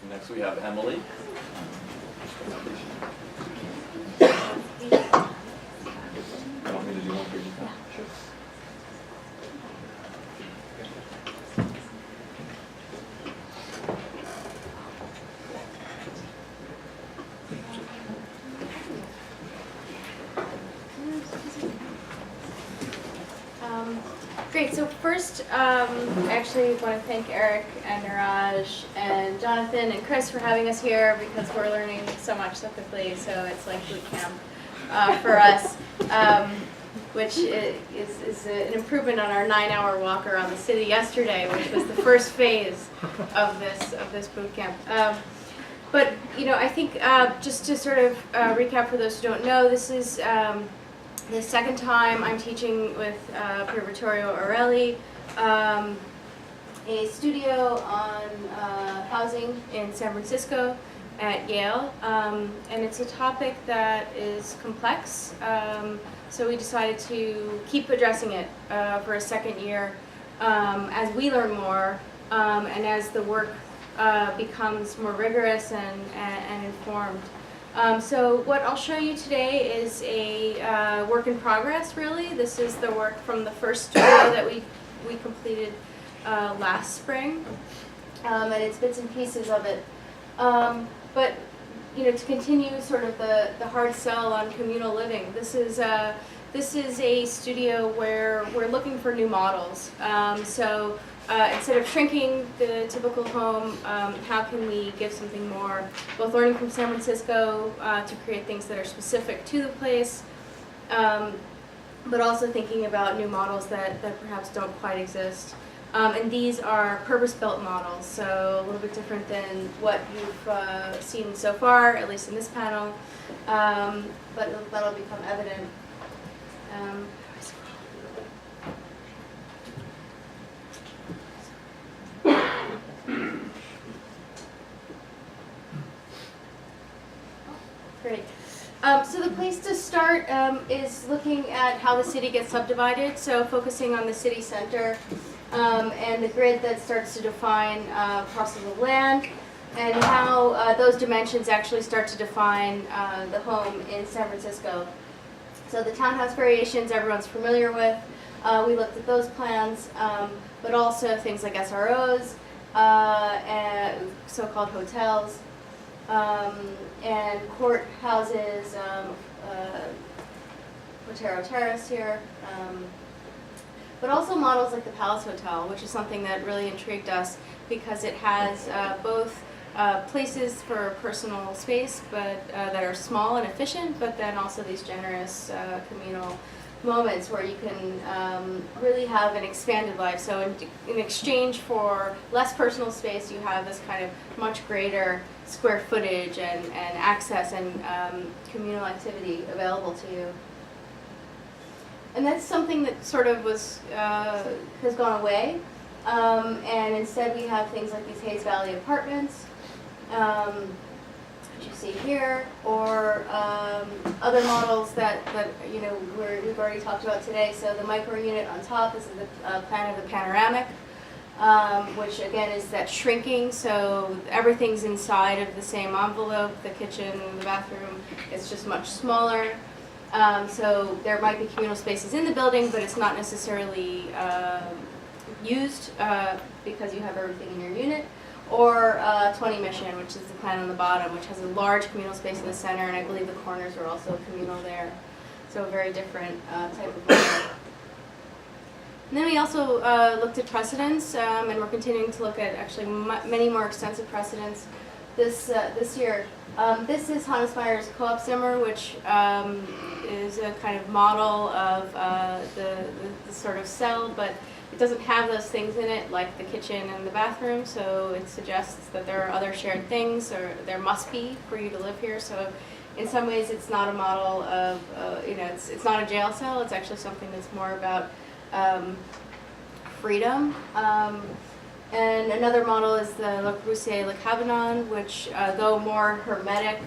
Next we have Emily. You want me to do one for you? Sure. Great, so first, I actually want to thank Eric and Niraj and Jonathan and Chris for having us here because we're learning so much so quickly, so it's like boot camp for us, which is an improvement on our 9-hour walk around the city yesterday, which was the first phase of this boot camp. But, you know, I think just to sort of recap for those who don't know, this is the second time I'm teaching with Pier Vittorio Aureli, a studio on housing in San Francisco at Yale, and it's a topic that is complex, so we decided to keep addressing it for a second year as we learn more and as the work becomes more rigorous and informed. So what I'll show you today is a work in progress, really. This is the work from the first studio that we completed last spring, and it's bits and pieces of it. But you know, to continue sort of the hard sell on communal living, this is a studio where we're looking for new models. Instead of shrinking the typical home, how can we give something more, both learning from San Francisco to create things that are specific to the place, but also thinking about new models that perhaps don't quite exist. And these are purpose-built models, so a little bit different than what you've seen so far, at least in this panel, but that'll become evident. Great. So the place to start is looking at how the city gets subdivided, so focusing on the city center and the grid that starts to define parcels of land and how those dimensions actually start to define the home in San Francisco. So the townhouse variations everyone's familiar with, we looked at those plans, but also things like SROs, and so-called hotels, and courthouses, Otero Terrace here, but also models like the Palace Hotel, which is something that really intrigued us because it has both places for personal space, but that are small and efficient, but then also these generous communal moments where you can really have an expanded life. So in exchange for less personal space, you have this kind of much greater square footage and access and communal activity available to you. And that's something that sort of was has gone away. And instead we have things like these Hayes Valley apartments, which you see here, or other models that you know we've already talked about today. So the micro unit on top is the plan of the panoramic, which again is that shrinking. So everything's inside of the same envelope. The kitchen, the bathroom, it's just much smaller. So there might be communal spaces in the building, but it's not necessarily used because you have everything in your unit. Or 20 Mission, which is the plan on the bottom, which has a large communal space in the center, and I believe the corners are also communal there. So a very different type of model. And then we also looked at precedents, and we're continuing to look at actually many more extensive precedents this year. This is Hannes Meyer's Co-op Zimmer, which is a kind of model of the sort of cell, but it doesn't have those things in it like the kitchen and the bathroom, so it suggests that there are other shared things, or there must be for you to live here. So in some ways it's not a model of, it's not a jail cell, it's actually something that's more about freedom. And another model is the Le Corbusier Le Cabanon, which, though more hermetic,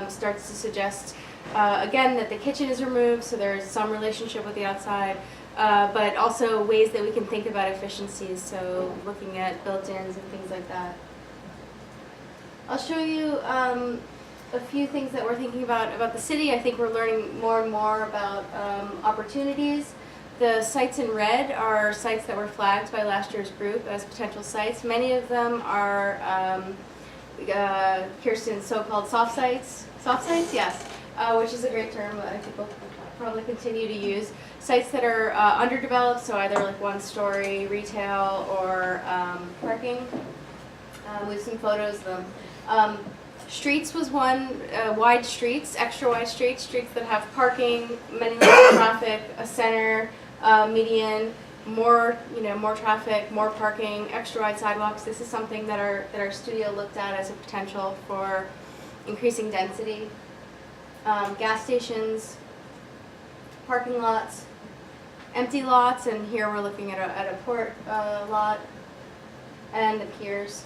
starts to suggest, again, that the kitchen is removed, so there's some relationship with the outside, but also ways that we can think about efficiencies, so looking at built-ins and things like that. I'll show you a few things that we're thinking about the city. I think we're learning more and more about opportunities. The sites in red are sites that were flagged by last year's group as potential sites. Many of them are Kirsten's so-called soft sites, yes, which is a great term that I think we'll probably continue to use. Sites that are underdeveloped, so either like one-story retail or parking, with some photos of them. Streets was one, wide streets, extra wide streets that have parking, many lanes of traffic, a center, median, more traffic, more parking, extra wide sidewalks. This is something that our studio looked at as a potential for increasing density. Gas stations, parking lots, empty lots, and here we're looking at a port lot, and the piers.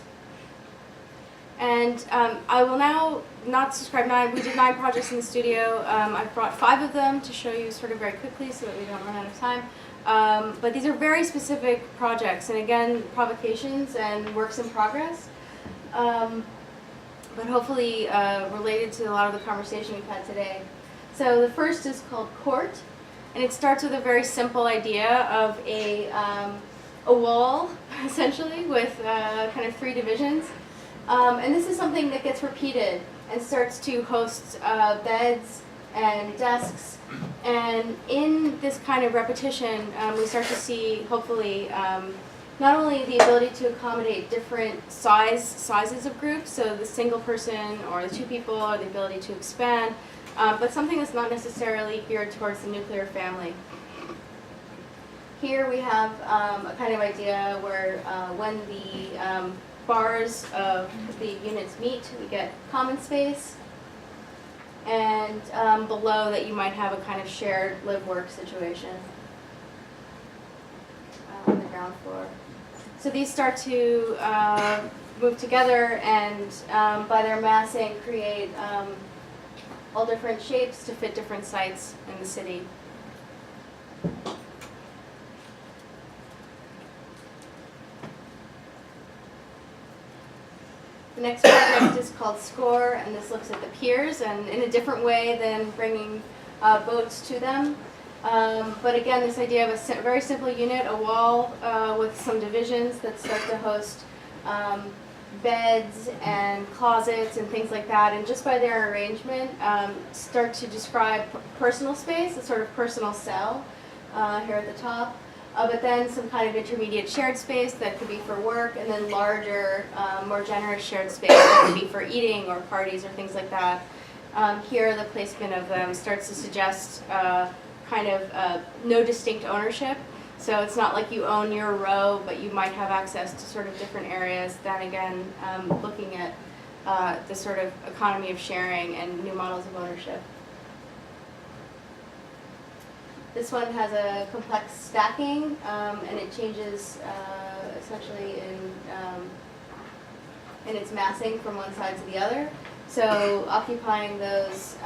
And I will now not describe 9. We did 9 projects in the studio. I've brought 5 of them to show you sort of very quickly so that we don't run out of time. But these are very specific projects, and again, provocations and works in progress. But hopefully related to a lot of the conversation we've had today. So the first is called Court, and it starts with a very simple idea of a wall, essentially, with kind of 3 divisions. And this is something that gets repeated and starts to host beds and desks. And in this kind of repetition, we start to see, hopefully, not only the ability to accommodate different sizes of groups, so the single person or the 2 people, or the ability to expand, but something that's not necessarily geared towards the nuclear family. Here we have a kind of idea where when the bars of the units meet, we get common space, and below that you might have a kind of shared live-work situation on the ground floor. So these start to move together, and by their massing create all different shapes to fit different sites in the city. The next project is called Score, and this looks at the piers, and in a different way than bringing boats to them. But again, this idea of a very simple unit, a wall with some divisions that start to host beds and closets and things like that, and just by their arrangement start to describe personal space, a sort of personal cell here at the top. But then some kind of intermediate shared space that could be for work, and then larger, more generous shared space that could be for eating or parties or things like that. Here, the placement of them starts to suggest kind of no distinct ownership. So it's not like you own your row, but you might have access to sort of different areas. Then again, looking at the sort of economy of sharing and new models of ownership. This one has a complex stacking, and it changes essentially in its massing from one side to the other. So occupying those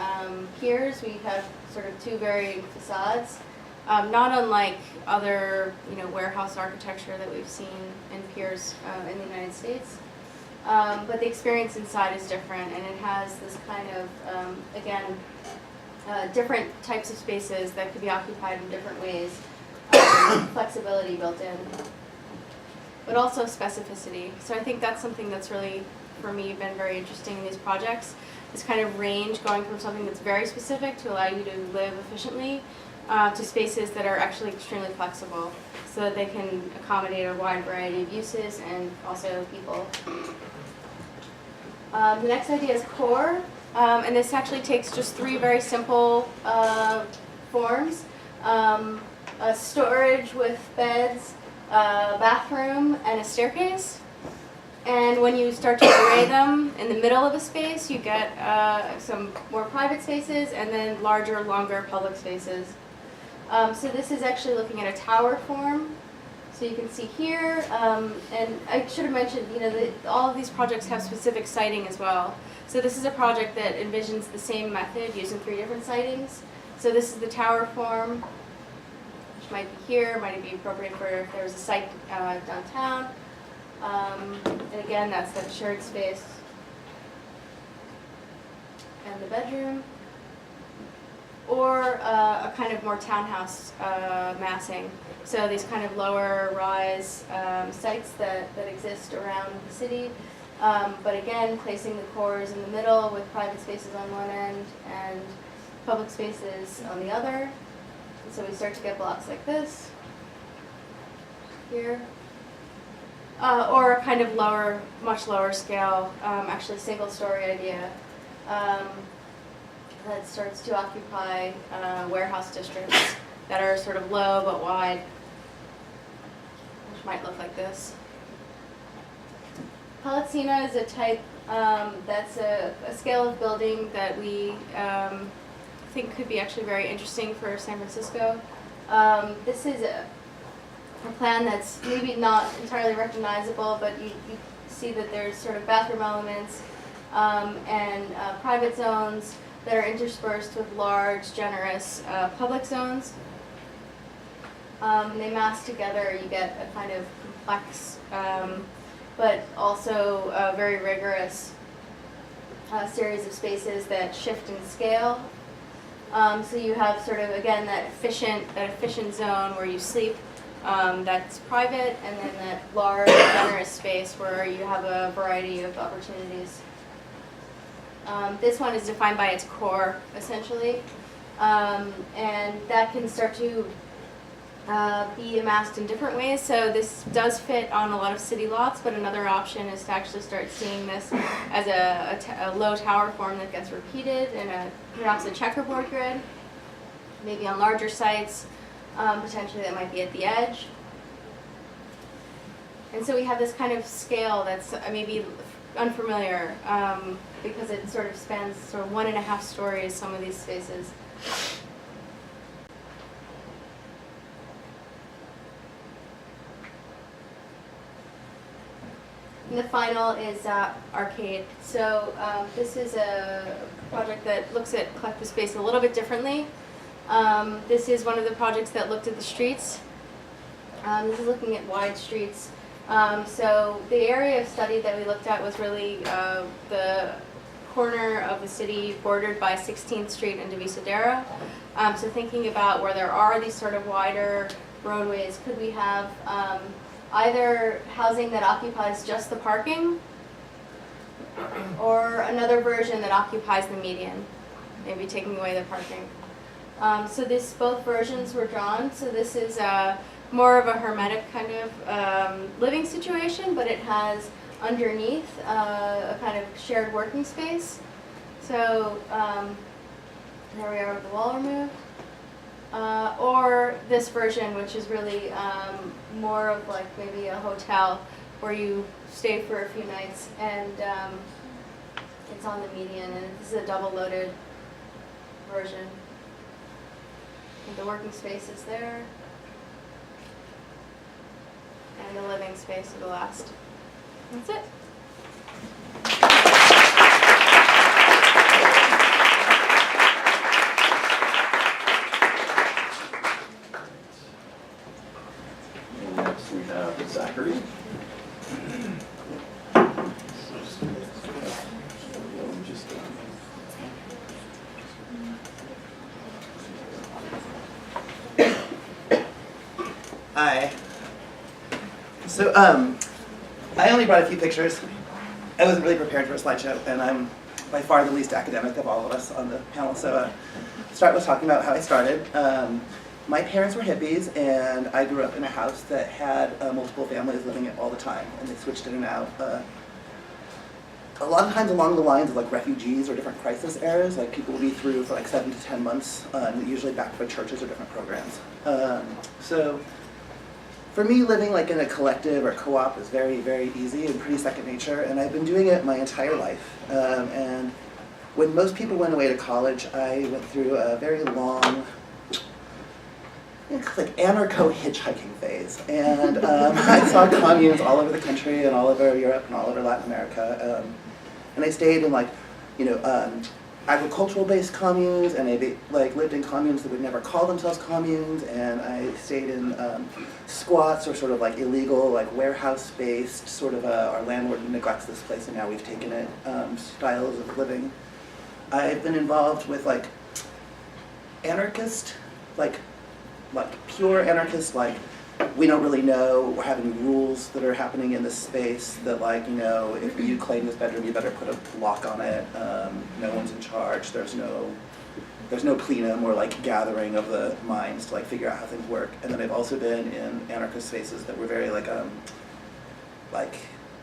piers, we have sort of 2 varying facades, not unlike other warehouse architecture that we've seen in piers in the United States. But the experience inside is different, and it has this kind of, again, different types of spaces that could be occupied in different ways, flexibility built in, but also specificity. So I think that's something that's really, for me, been very interesting in these projects, this kind of range going from something that's very specific to allow you to live efficiently to spaces that are actually extremely flexible so that they can accommodate a wide variety of uses and also people. The next idea is core, and this actually takes just 3 very simple forms. A storage with beds, a bathroom, and a staircase. And when you start to array them in the middle of a space, you get some more private spaces and then larger, longer public spaces. So this is actually looking at a tower form. So you can see here, and I should have mentioned, all of these projects have specific siting as well. So this is a project that envisions the same method using 3 different sightings. So this is the tower form, which might be here, might be appropriate for if there was a site downtown. And again, that's that shared space. And the bedroom. Or a kind of more townhouse massing. So these kind of lower rise sites that exist around the city. But again, placing the cores in the middle with private spaces on one end and public spaces on the other. And so we start to get blocks like this here. Or a kind of lower, much lower scale, actually single story idea that starts to occupy warehouse districts that are sort of low but wide, which might look like this. Palazzina is a type that's a scale of building that we think could be actually very interesting for San Francisco. This is a plan that's maybe not entirely recognizable, but you see that there's sort of bathroom elements and private zones that are interspersed with large, generous public zones. They mass together, you get a kind of complex, but also a very rigorous series of spaces that shift in scale. So you have sort of, again, that efficient zone where you sleep, that's private, and then that large, generous space where you have a variety of opportunities. This one is defined by its core, essentially, and that can start to be amassed in different ways. So this does fit on a lot of city lots, but another option is to actually start seeing this as a low tower form that gets repeated in perhaps a checkerboard grid, maybe on larger sites, potentially that might be at the edge. And so we have this kind of scale that's maybe unfamiliar, because it sort of spans sort of 1.5 stories, some of these spaces. And the final is Arcade. So this is a project that looks at collective space a little bit differently. This is one of the projects that looked at the streets. This is looking at wide streets. So the area of study that we looked at was really the corner of the city bordered by 16th Street and Divisadero. So thinking about where there are these sort of wider roadways, could we have either housing that occupies just the parking, or another version that occupies the median, maybe taking away the parking. So both versions were drawn. So this is more of a hermetic kind of living situation, but it has underneath a kind of shared working space. So there we are with the wall removed. Or this version, which is really more of like maybe a hotel where you stay for a few nights, and it's on the median, and this is a double loaded version. And the working space is there, and the living space is the last. That's it. Next we have Zachary. Hi. So, I only brought a few pictures. I wasn't really prepared for a slideshow, and I'm by far the least academic of all of us on the panel. So, start with talking about how I started. My parents were hippies, and I grew up in a house that had multiple families living in it all the time, and they switched in and out a lot of times along the lines of like refugees or different crisis eras, like people will be through for like 7 to 10 months, usually backed by churches or different programs. So for me, living like in a collective or co-op is very, very easy and pretty second nature, and I've been doing it my entire life. And when most people went away to college, I went through a very long, like anarcho-hitchhiking phase. And I saw communes all over the country and all over Europe and all over Latin America. And I stayed in like, agricultural-based communes, and I like lived in communes that would never call themselves communes, and I stayed in squats or sort of like illegal, like warehouse-based, sort of our landlord neglects this place and now we've taken it, styles of living. I've been involved with like anarchist, like pure anarchist, like we don't really know or have any rules that are happening in this space that like, if you claim this bedroom, you better put a lock on it. No one's in charge. There's no plenum or like gathering of the minds to like figure out how things work. And then I've also been in anarchist spaces that were very like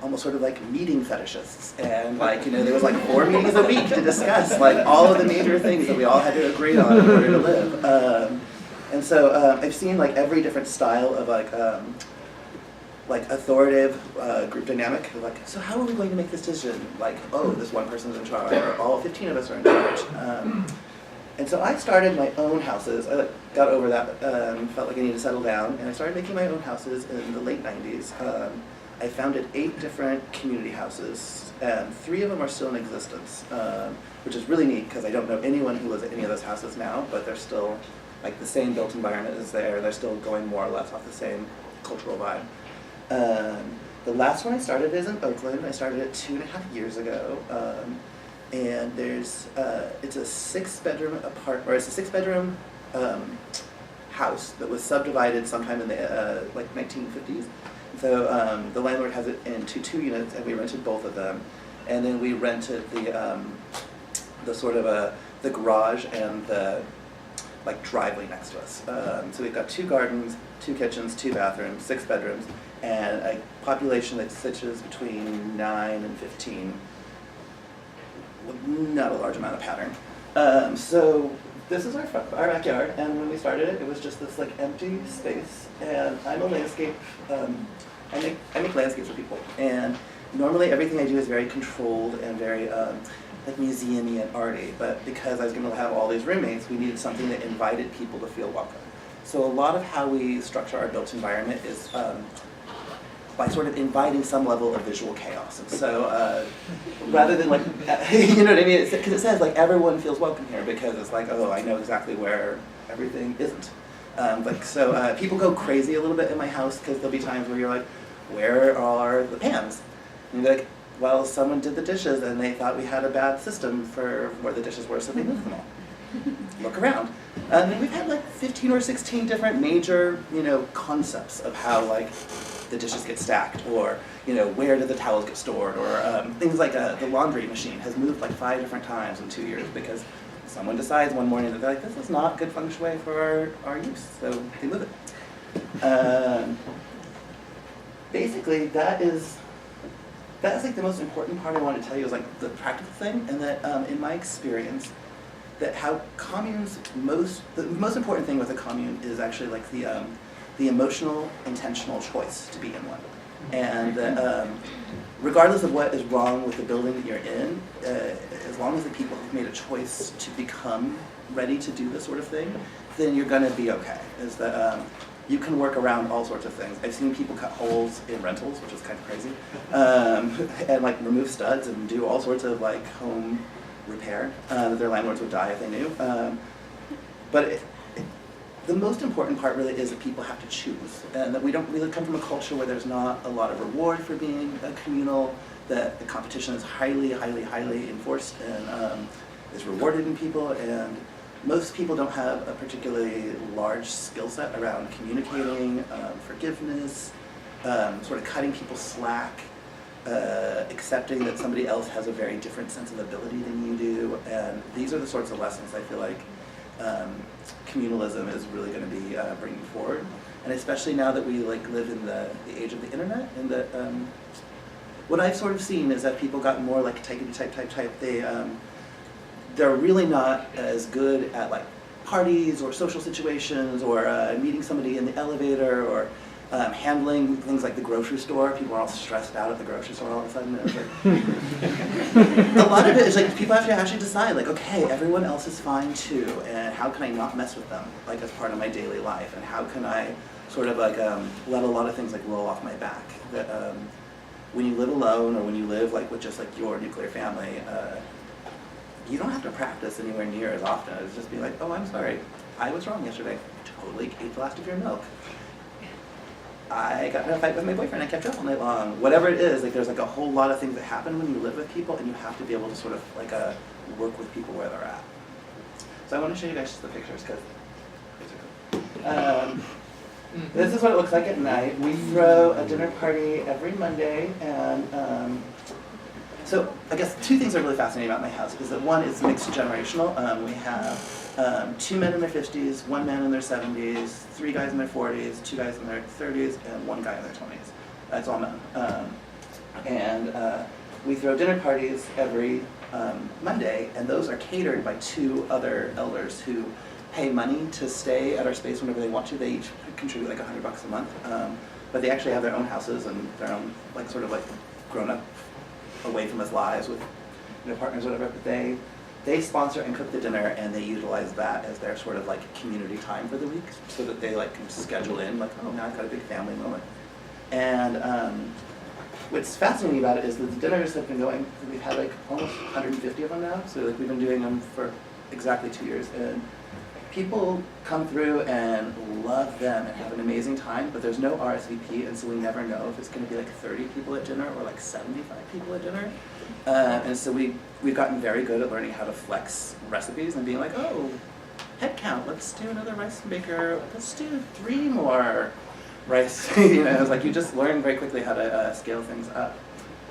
almost sort of like meeting fetishists. And like, there was like 4 meetings a week to discuss like all of the major things that we all had to agree on in order to live. And so I've seen like every different style of like authoritative group dynamic. Like, so how are we going to make this decision? Like, oh, this one person's in charge, or all 15 of us are in charge. And so I started my own houses. I got over that, felt like I needed to settle down, and I started making my own houses in the late 90s. I founded 8 different community houses, and 3 of them are still in existence, which is really neat because I don't know anyone who lives at any of those houses now, but they're still, like the same built environment is there. They're still going more or less off the same cultural vibe. The last one I started is in Oakland. I started it 2.5 years ago. And there's, it's a 6-bedroom house that was subdivided sometime in the like 1950s. So the landlord has it into 2 units, and we rented both of them. And then we rented the sort of the garage and the like driveway next to us. So we've got 2 gardens, 2 kitchens, 2 bathrooms, 6 bedrooms, and a population that stitches between 9 and 15. Not a large amount of pattern. So this is our backyard, and when we started it, it was just this like empty space. And I'm a landscape. I make landscapes for people, and normally everything I do is very controlled and very like museum-y and arty. But because I was going to have all these roommates, we needed something that invited people to feel welcome. So a lot of how we structure our built environment is by sort of inviting some level of visual chaos. And so rather than like, you know what I mean? Because it says like everyone feels welcome here, because it's like, oh, I know exactly where everything isn't. So people go crazy a little bit in my house, because there'll be times where you're like, where are the pans? And you're like, well, someone did the dishes and they thought we had a bad system for where the dishes were, so they moved them all. Look around. And then we've had like 15 or 16 different major, concepts of how like the dishes get stacked, or where do the towels get stored, or things like the laundry machine has moved like 5 different times in 2 years because someone decides one morning that they're like, this is not good feng shui for our use, so they move it. Basically, that's like the most important part I want to tell you, is like the practical thing, and that in my experience, that how communes, the most important thing with a commune is actually like the emotional, intentional choice to be in one. And that regardless of what is wrong with the building that you're in, as long as the people have made a choice to become ready to do this sort of thing, then you're gonna be okay. Is that you can work around all sorts of things. I've seen people cut holes in rentals, which is kind of crazy, and like remove studs and do all sorts of like home repair that their landlords would die if they knew. But the most important part really is that people have to choose, and that we come from a culture where there's not a lot of reward for being a communal, that the competition is highly, highly, highly enforced and is rewarded in people, and most people don't have a particularly large skill set around communicating, forgiveness, sort of cutting people slack, accepting that somebody else has a very different sense of ability than you do, and these are the sorts of lessons I feel like communalism is really going to be bringing forward, and especially now that we like live in the age of the internet, and that what I've sort of seen is that people got more like typey type. They're really not as good at like parties or social situations or meeting somebody in the elevator or handling things like the grocery store. People are all stressed out at the grocery store all of a sudden. It's like, a lot of it is like people have to actually decide like, okay, everyone else is fine too, and how can I not mess with them like as part of my daily life, and how can I sort of like let a lot of things like roll off my back. That when you live alone or when you live like with just like your nuclear family, you don't have to practice anywhere near as often as just be like, oh, I'm sorry, I was wrong yesterday. I totally ate the last of your milk. I got in a fight with my boyfriend, I kept you up all night long. Whatever it is, like there's like a whole lot of things that happen when you live with people, and you have to be able to sort of like work with people where they're at. So I want to show you guys just the pictures because this is what it looks like at night. We throw a dinner party every Monday, and so I guess two things are really fascinating about my house is that one is mixed generational. We have 2 men in their 50s, 1 man in their 70s, 3 guys in their 40s, 2 guys in their 30s, and 1 guy in their 20s. That's all men. And we throw dinner parties every Monday, and those are catered by 2 other elders who pay money to stay at our space whenever they want to. They each contribute like $100 a month, but they actually have their own houses and their own like sort of like grown-up away from us lives with partners or whatever. But they sponsor and cook the dinner, and they utilize that as their sort of like community time for the week, so that they like can schedule in like, oh, now I've got a big family moment. And what's fascinating about it is that the dinners have been going. We've had like almost 150 of them now, so like we've been doing them for exactly 2 years, and people come through and love them and have an amazing time, but there's no RSVP, and so we never know if it's going to be like 30 people at dinner or like 75 people at dinner. And so we've gotten very good at learning how to flex recipes and being like, oh, head count, let's do another rice maker, let's do 3 more rice. It's like you just learn very quickly how to scale things up.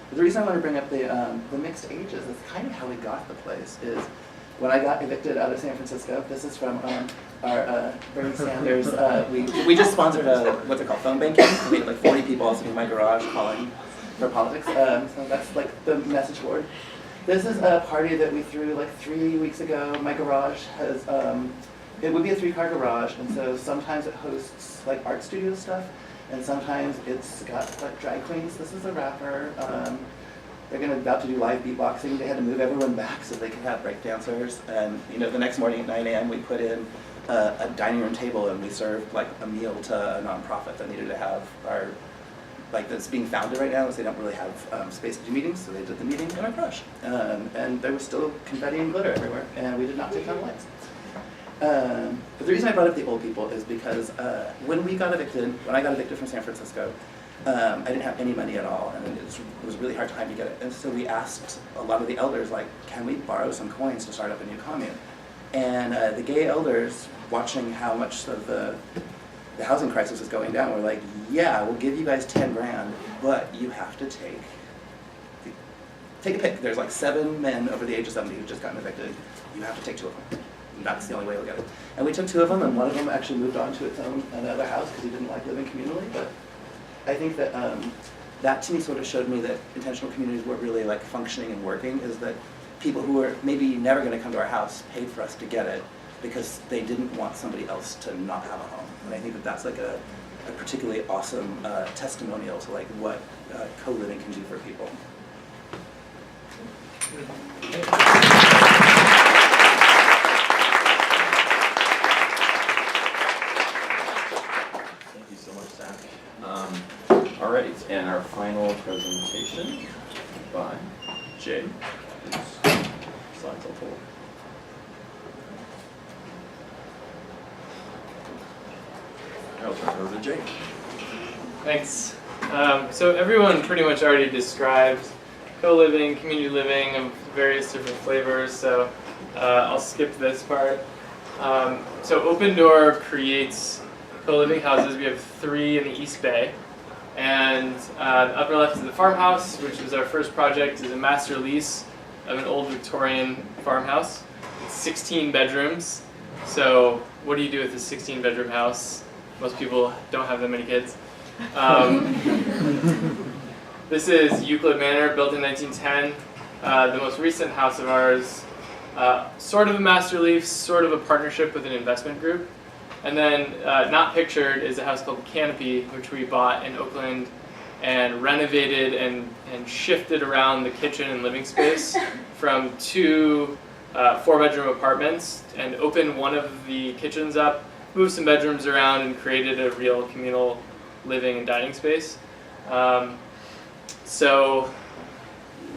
But the reason I want to bring up the mixed ages is kind of how we got the place is when I got evicted out of San Francisco. This is from our Bernie Sanders. We just sponsored what's it called, phone banking. We had like 40 people sitting in my garage calling for politics. So that's like the message board. This is a party that we threw like 3 weeks ago. My garage has, it would be a 3-car garage, and so sometimes it hosts like art studio stuff, and sometimes it's got like drag queens. This is a rapper. They're about to do live beatboxing. They had to move everyone back so they could have break dancers. And the next morning at 9 a.m. we put in a dining room table, and we served like a meal to a nonprofit that needed to have that's being founded right now, so they don't really have space to do meetings, so they did the meeting in our garage. And there was still confetti and glitter everywhere, and we did not take on lights. But the reason I brought up the old people is because when I got evicted from San Francisco, I didn't have any money at all, and it was a really hard time to get it. And so we asked a lot of the elders, like, can we borrow some coins to start up a new commune? And the gay elders, watching how much of the housing crisis was going down, were like, yeah, we'll give you guys 10 grand, but you have to take a pick. There's like 7 men over the age of 70 who've just gotten evicted. You have to take 2 of them. And that's the only way we'll get it. And we took 2 of them, and one of them actually moved on to another house because he didn't like living communally. But I think that that to me sort of showed me that intentional communities were really like functioning and working, is that people who were maybe never going to come to our house paid for us to get it because they didn't want somebody else to not have a home. And I think that that's like a particularly awesome testimonial to like what co-living can do for people. Thank you so much, Zach. Alrighty, and our final presentation by Jay. Slides all forward. I'll turn it over to Jay. Thanks. So everyone pretty much already described co-living, community living of various different flavors, so I'll skip this part. So Open Door creates co-living houses. We have 3 in the East Bay. And the upper left is the farmhouse, which was our first project. It's a master lease of an old Victorian farmhouse. It's 16 bedrooms. So what do you do with a 16-bedroom house? Most people don't have that many kids. this is Euclid Manor, built in 1910. The most recent house of ours, sort of a master lease, sort of a partnership with an investment group. And then not pictured is a house called Canopy, which we bought in Oakland and renovated and shifted around the kitchen and living space from 2 4-bedroom apartments and opened one of the kitchens up, moved some bedrooms around, and created a real communal living and dining space. So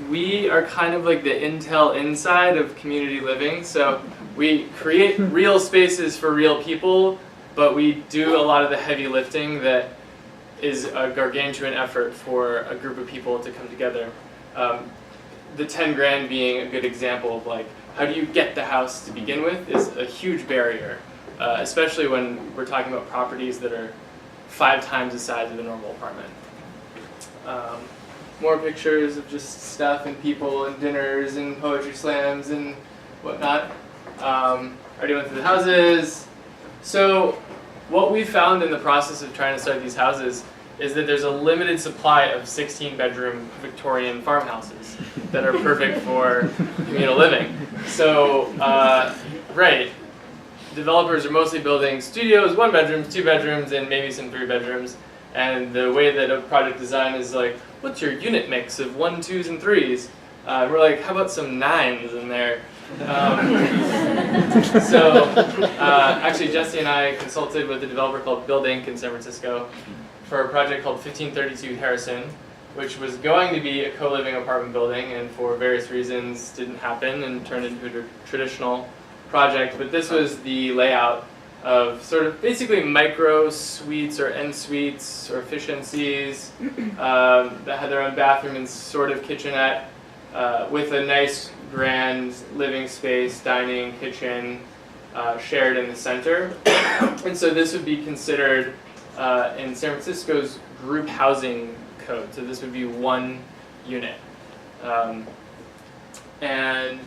we are kind of like the Intel inside of community living. So we create real spaces for real people, but we do a lot of the heavy lifting that is a gargantuan effort for a group of people to come together. The 10 grand being a good example of like, how do you get the house to begin with is a huge barrier, especially when we're talking about properties that are 5 times the size of a normal apartment. More pictures of just stuff and people and dinners and poetry slams and whatnot. Already went through the houses. So what we found in the process of trying to start these houses is that there's a limited supply of 16-bedroom Victorian farmhouses that are perfect for communal living. So, right, developers are mostly building studios, 1 bedrooms, 2 bedrooms, and maybe some 3 bedrooms. And the way that a project design is like, what's your unit mix of 1s, 2s, and 3s? We're like, how about some 9s in there? Actually, Jesse and I consulted with a developer called Build Inc. in San Francisco for a project called 1532 Harrison, which was going to be a co-living apartment building, and for various reasons didn't happen and turned into a traditional project. But this was the layout of sort of basically micro suites or en suites or efficiencies that had their own bathroom and sort of kitchenette with a nice grand living space, dining, kitchen shared in the center. And so this would be considered in San Francisco's group housing code. So this would be 1 unit. And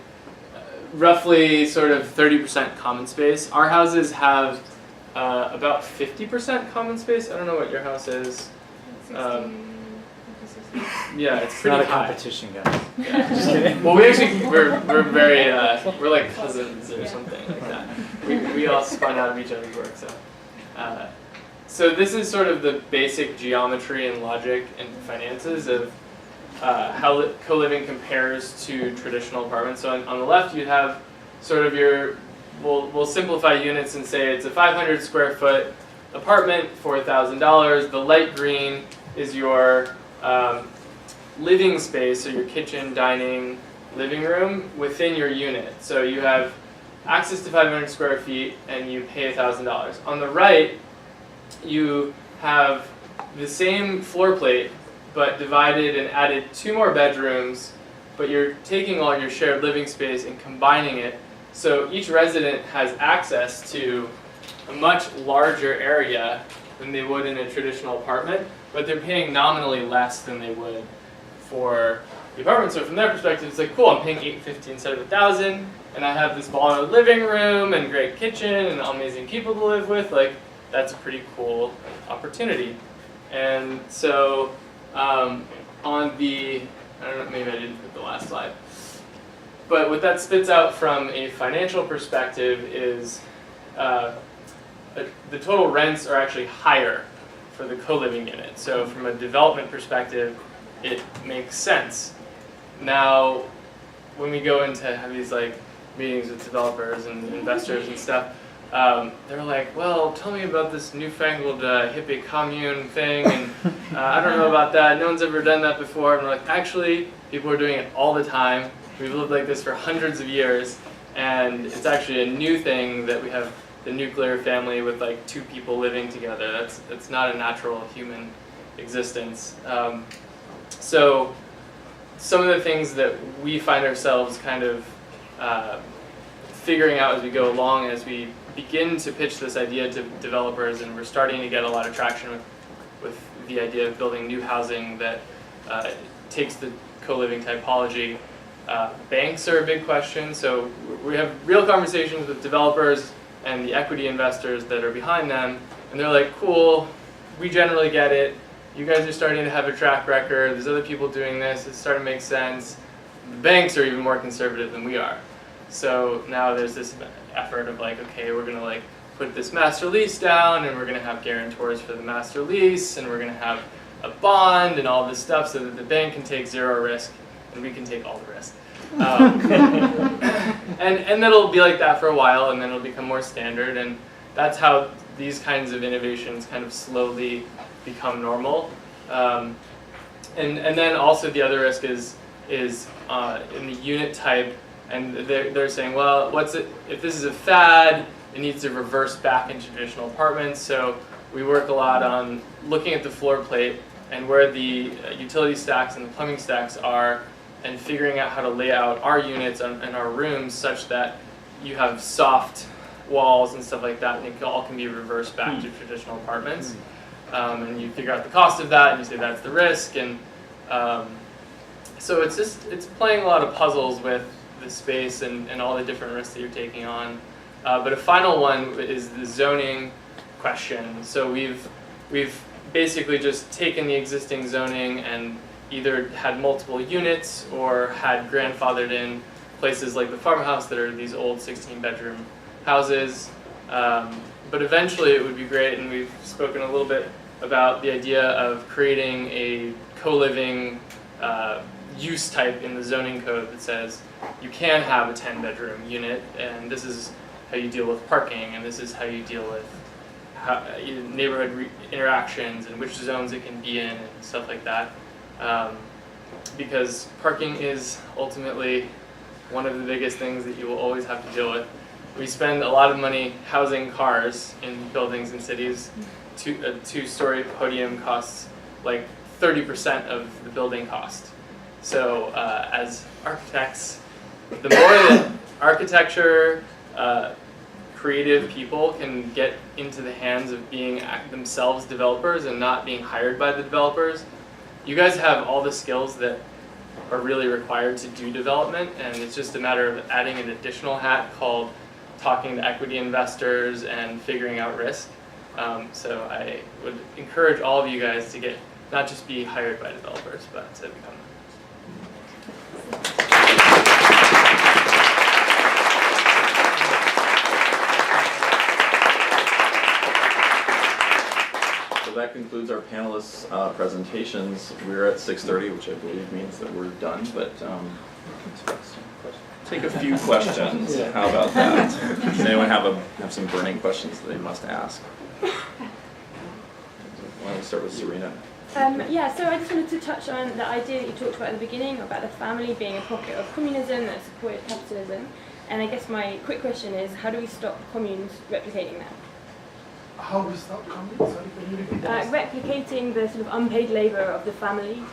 roughly sort of 30% common space. Our houses have about 50% common space. I don't know what your house is. Yeah, it's pretty not a high. competition, guys. Yeah. Just kidding. Well, we're very we're like cousins or something like that. We all spun out of each other's work. So this is sort of the basic geometry and logic and finances of how co-living compares to traditional apartments. So on the left, you have sort of your, we'll simplify units and say it's a 500 square foot apartment for $1,000. The light green is your living space, so your kitchen, dining, living room within your unit. So you have access to 500 square feet and you pay $1,000. On the right, you have the same floor plate but divided and added 2 more bedrooms, but you're taking all your shared living space and combining it. So each resident has access to a much larger area than they would in a traditional apartment, but they're paying nominally less than they would for the apartment. So from their perspective, it's like, cool, I'm paying $850 instead of $1,000, and I have this baller living room and great kitchen and amazing people to live with. Like, that's a pretty cool opportunity. And so on the, I don't know, maybe I didn't put the last slide, but what that spits out from a financial perspective is the total rents are actually higher for the co-living unit. So from a development perspective, it makes sense. Now, when we go into have these like meetings with developers and investors and stuff, they're like, well, tell me about this newfangled hippie commune thing, and I don't know about that. No one's ever done that before. And we're like, actually, people are doing it all the time. We've lived like this for hundreds of years, and it's actually a new thing that we have the nuclear family with like 2 people living together. That's not a natural human existence. So some of the things that we find ourselves kind of figuring out as we go along, as we begin to pitch this idea to developers, and we're starting to get a lot of traction with the idea of building new housing that takes the co-living typology. Banks are a big question, so we have real conversations with developers and the equity investors that are behind them, and they're like, cool, we generally get it, you guys are starting to have a track record, there's other people doing this, it's starting to make sense. The banks are even more conservative than we are. So now there's this effort of like, okay, we're gonna like put this master lease down, and we're gonna have guarantors for the master lease, and we're gonna have a bond and all this stuff so that the bank can take zero risk and we can take all the risk. And that'll be like that for a while, and then it'll become more standard, and that's how these kinds of innovations kind of slowly become normal. And then also the other risk is in the unit type, and they're saying, well, if this is a fad, it needs to reverse back into traditional apartments. So we work a lot on looking at the floor plate and where the utility stacks and the plumbing stacks are, and figuring out how to lay out our units and our rooms such that you have soft walls and stuff like that, and it all can be reversed back to traditional apartments. And you figure out the cost of that, and you say that's the risk. And so it's playing a lot of puzzles with the space and all the different risks that you're taking on. But a final one is the zoning question. So we've basically just taken the existing zoning and either had multiple units or had grandfathered in places like the farmhouse that are these old 16-bedroom houses. But eventually it would be great, and we've spoken a little bit about the idea of creating a co-living use type in the zoning code that says you can have a 10-bedroom unit, and this is how you deal with parking, and this is how you deal with neighborhood interactions and which zones it can be in and stuff like that. Because parking is ultimately one of the biggest things that you will always have to deal with. We spend a lot of money housing cars in buildings and cities. A two-story podium costs like 30% of the building cost. So as architects, the more that architecture, creative people can get into the hands of being themselves developers and not being hired by the developers, you guys have all the skills that are really required to do development, and it's just a matter of adding an additional hat called talking to equity investors and figuring out risk. So I would encourage all of you guys to not just be hired by developers, but to become them. So that concludes our panelists' presentations. We're at 6:30, which I believe means that we're done, but take a few questions. How about that? Does anyone have some burning questions that they must ask? Why don't we start with Serena? Yeah, so I just wanted to touch on the idea that you talked about at the beginning about the family being a pocket of communism that supported capitalism. And I guess my quick question is, how do we stop communes replicating that? How we stop communes? Sorry, can you repeat that? Replicating the sort of unpaid labor of the family.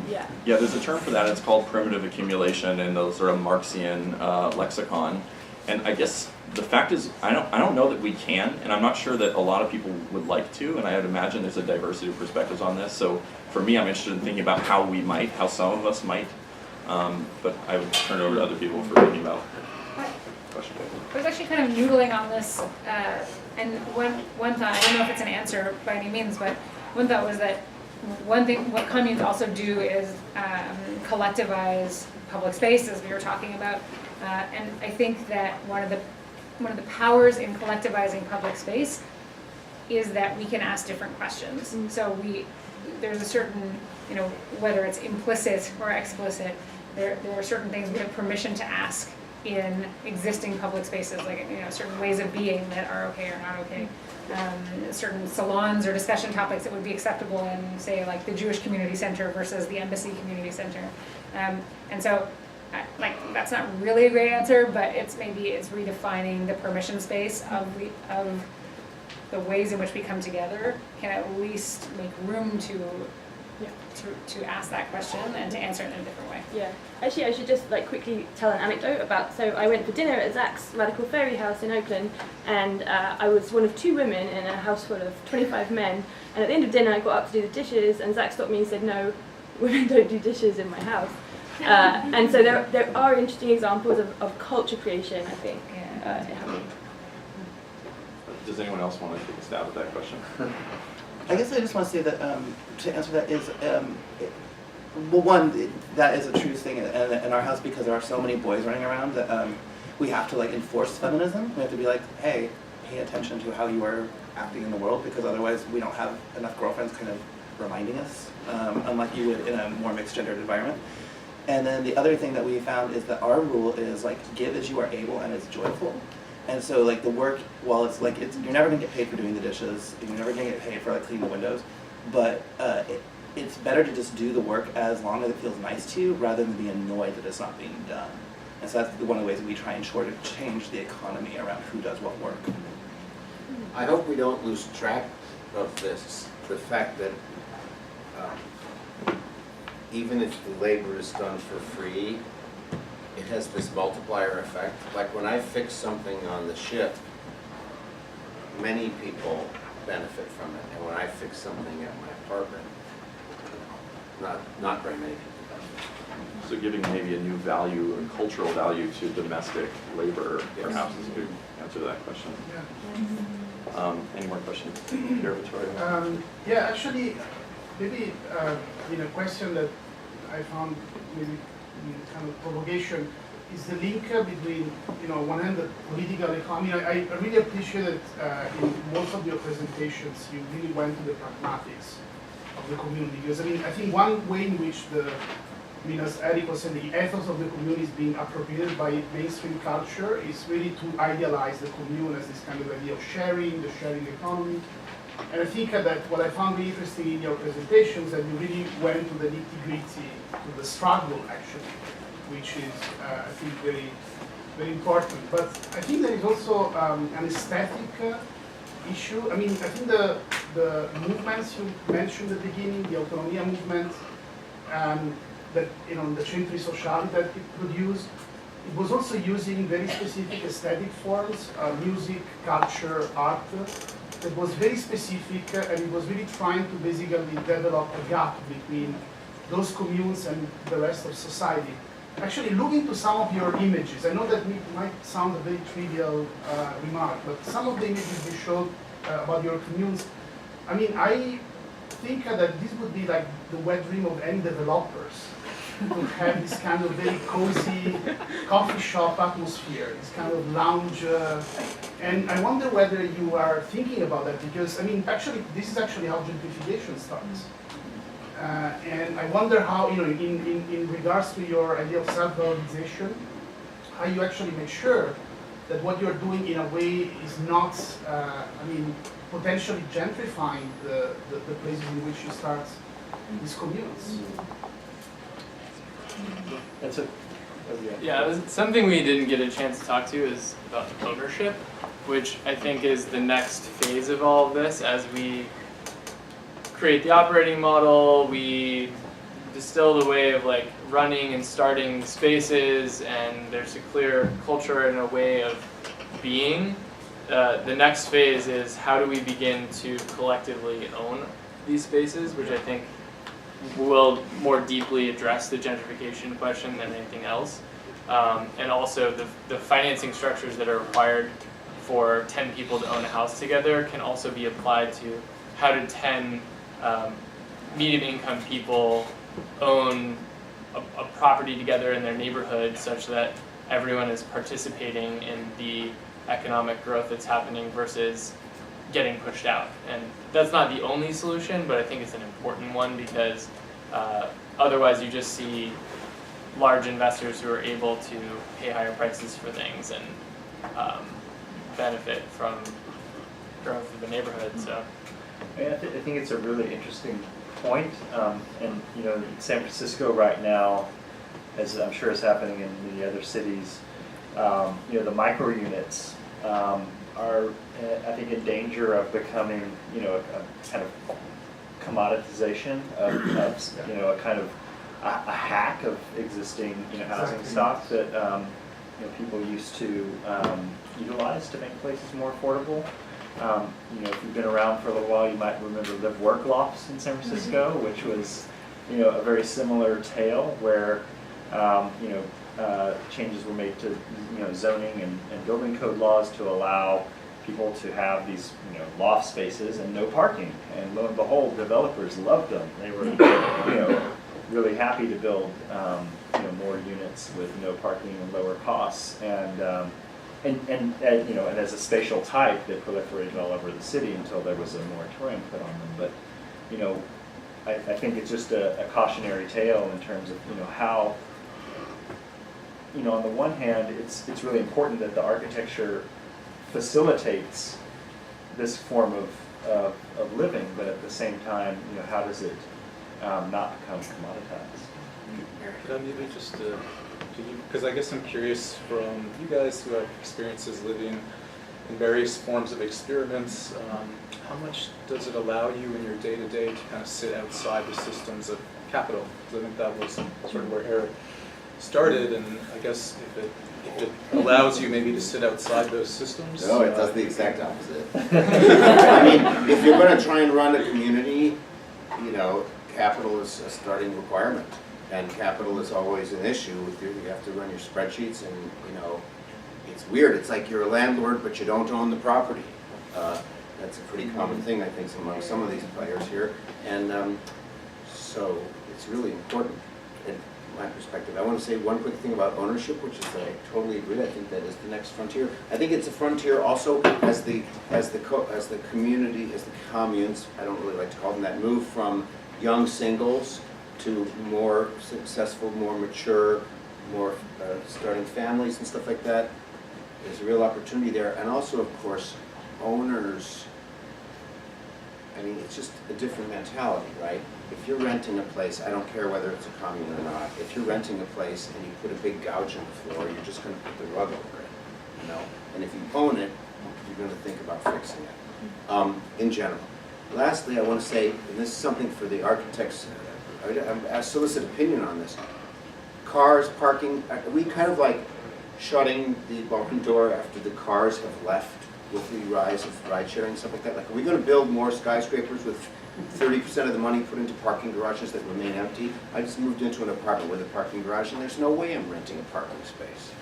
Yeah. Yeah, there's a term for that. It's called primitive accumulation in the sort of Marxian lexicon. And I guess the fact is, I don't know that we can, and I'm not sure that a lot of people would like to, and I'd imagine there's a diversity of perspectives on this. So for me, I'm interested in thinking about how some of us might, but I would turn it over to other people for thinking about question. I was actually kind of noodling on this, and one thought, I don't know if it's an answer by any means, but one thought was that one thing, what communes also do is collectivize public space, as we were talking about, and I think that one of the powers in collectivizing public space is that we can ask different questions. So there's a certain, whether it's implicit or explicit, there are certain things we have permission to ask in existing public spaces, like certain ways of being that are okay or not okay. Certain salons or discussion topics that would be acceptable in, say, like the Jewish Community Center versus the Embassy Community Center. And so, that's not really a great answer, but it's redefining the permission space of the ways in which we come together can at least make room to ask that question and to answer it in a different way. Yeah. Actually, I should just quickly tell an anecdote about, so I went for dinner at Zach's Radical Fairy House in Oakland, and I was one of 2 women in a house full of 25 men, and at the end of dinner I got up to do the dishes, and Zach stopped me and said, no, women don't do dishes in my house. And so there are interesting examples of culture creation, I think, happening. Does anyone else want to take a stab at that question? I guess I just want to say that to answer that is, well, one, that is a true thing in our house because there are so many boys running around that we have to like enforce feminism. We have to be like, hey, pay attention to how you are acting in the world because otherwise we don't have enough girlfriends kind of reminding us, unlike you would in a more mixed gendered environment. And then the other thing that we found is that our rule is like give as you are able and it's joyful. And so like the work, while it's like you're never gonna get paid for doing the dishes, and you're never gonna get paid for like cleaning the windows, but it's better to just do the work as long as it feels nice to you rather than be annoyed that it's not being done. And so that's one of the ways that we try and sort of change the economy around who does what work. I hope we don't lose track of this, the fact that even if the labor is done for free, it has this multiplier effect. Like when I fix something on the ship, many people benefit from it. And when I fix something at my apartment, not very many people benefit. So giving maybe a new value, a cultural value to domestic labor, perhaps is a good answer to that question. Yeah. Any more questions here, Victoria? Yeah, actually, maybe a question that I found maybe kind of provocation is the link between, one hand, the political economy. I really appreciate that in most of your presentations, you really went to the pragmatics of the community. Because, I think one way in which as Eric was saying, the ethos of the commune is being appropriated by mainstream culture is really to idealize the commune as this kind of idea of sharing, the sharing economy. And I think that what I found really interesting in your presentations that you really went to the nitty-gritty, to the struggle actually, which is, I think, very, very important. But I think there is also an aesthetic issue. I think the movements you mentioned at the beginning, the autonomia movement, that the centri sociali that it produced, it was also using very specific aesthetic forms, music, culture, art, that was very specific, and it was really trying to basically develop a gap between those communes and the rest of society. Actually, look into some of your images. I know that it might sound a very trivial remark, but some of the images you showed about your communes, I think that this would be like the wet dream of any developers to have this kind of very cozy coffee shop atmosphere, this kind of lounge. And I wonder whether you are thinking about that because, actually, this is actually how gentrification starts. And I wonder how, in regards to your idea of self-valorization, how you actually make sure that what you're doing in a way is not, potentially gentrifying the places in which you start these communes. That's something we didn't get a chance to talk to is about ownership, which I think is the next phase of all of this. As we create the operating model, we distill the way of like running and starting spaces, and there's a clear culture and a way of being. The next phase is how do we begin to collectively own these spaces, which I think will more deeply address the gentrification question than anything else. And also the financing structures that are required for 10 people to own a house together can also be applied to how do 10 medium income people own a property together in their neighborhood such that everyone is participating in the economic growth that's happening versus getting pushed out. And that's not the only solution, but I think it's an important one because otherwise you just see large investors who are able to pay higher prices for things and benefit from growth of the neighborhood. So I think it's a really interesting point. And San Francisco right now, as I'm sure is happening in many other cities, the micro units are, I think, in danger of becoming, a kind of commoditization of a kind of a hack of existing, housing stock that people used to utilize to make places more affordable. If you've been around for a little while, you might remember live-work lofts in San Francisco, which was, a very similar tale where, changes were made to, zoning and building code laws to allow people to have these, loft spaces and no parking. And lo and behold, developers loved them. They were, really happy to build, more units with no parking and lower costs. And as a spatial type, they proliferated all over the city until there was a moratorium put on them. But, I think it's just a cautionary tale in terms of, how, on the one hand, it's really important that the architecture facilitates this form of living, but at the same time, how does it not become commoditized? Could I maybe just, because I guess I'm curious from you guys who have experiences living in various forms of experiments, how much does it allow you in your day-to-day to kind of sit outside the systems of capital? Because I think that was sort of where Eric started, and I guess if it allows you maybe to sit outside those systems. No, it does the exact opposite. I mean, if you're going to try and run a community, capital is a starting requirement, and capital is always an issue with you. You have to run your spreadsheets, and it's weird. It's like you're a landlord, but you don't own the property. That's a pretty common thing, I think, among some of these players here, and so it's really important. In my perspective, I want to say one quick thing about ownership, which is that I totally agree. I think that is the next frontier. I think it's a frontier also as the community, as the communes. I don't really like to call them that. Move from young singles to more successful, more mature, more starting families and stuff like that. There's a real opportunity there, and also, of course, owners. I mean, it's just a different mentality, right? If you're renting a place, I don't care whether it's a commune or not, if you're renting a place and you put a big gouge in the floor, you're just going to put the rug over it, And if you own it, you're going to think about fixing it, in general. Lastly, I want to say, and this is something for the architects, I solicit opinion on this. Cars, parking, are we kind of like shutting the balcony door after the cars have left with the rise of ride sharing and stuff like that? Like, are we going to build more skyscrapers with 30% of the money put into parking garages that remain empty? I just moved into an apartment with a parking garage, and there's no way I'm renting a parking space.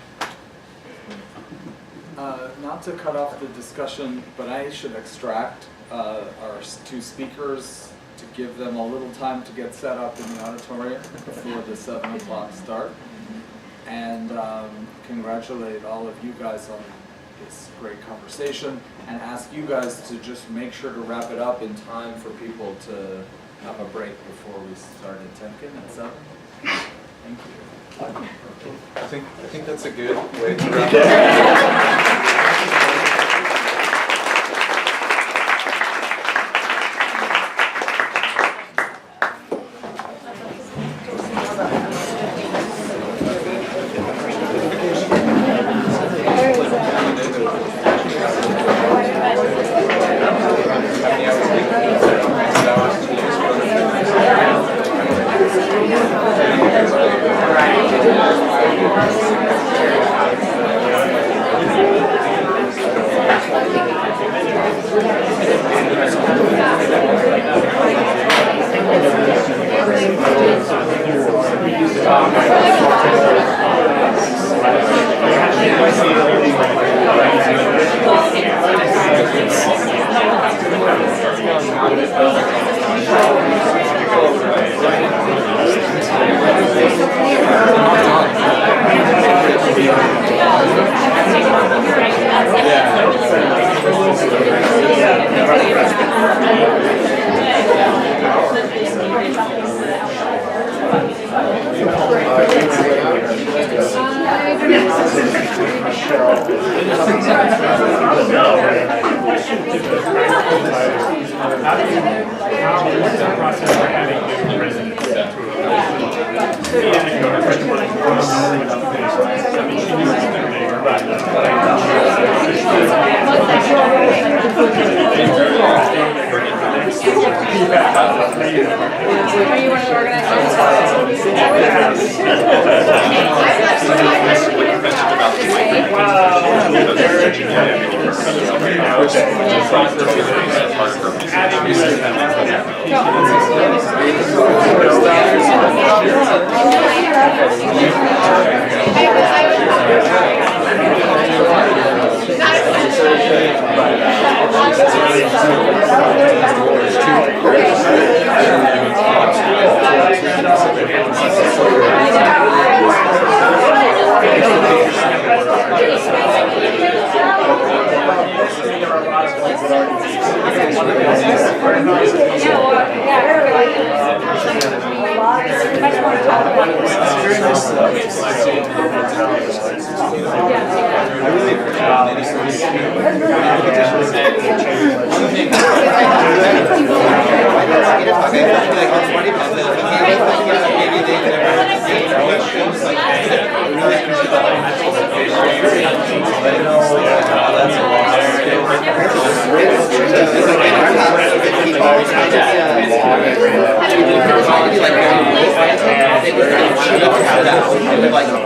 Not to cut off the discussion, but I should extract our two speakers to give them a little time to get set up in the auditorium before the 7 o'clock start. And congratulate all of you guys on this great conversation, and ask you guys to just make sure to wrap it up in time for people to have a break before we start at Temkin at 7. Thank you. I think that's a good way to wrap it up. Like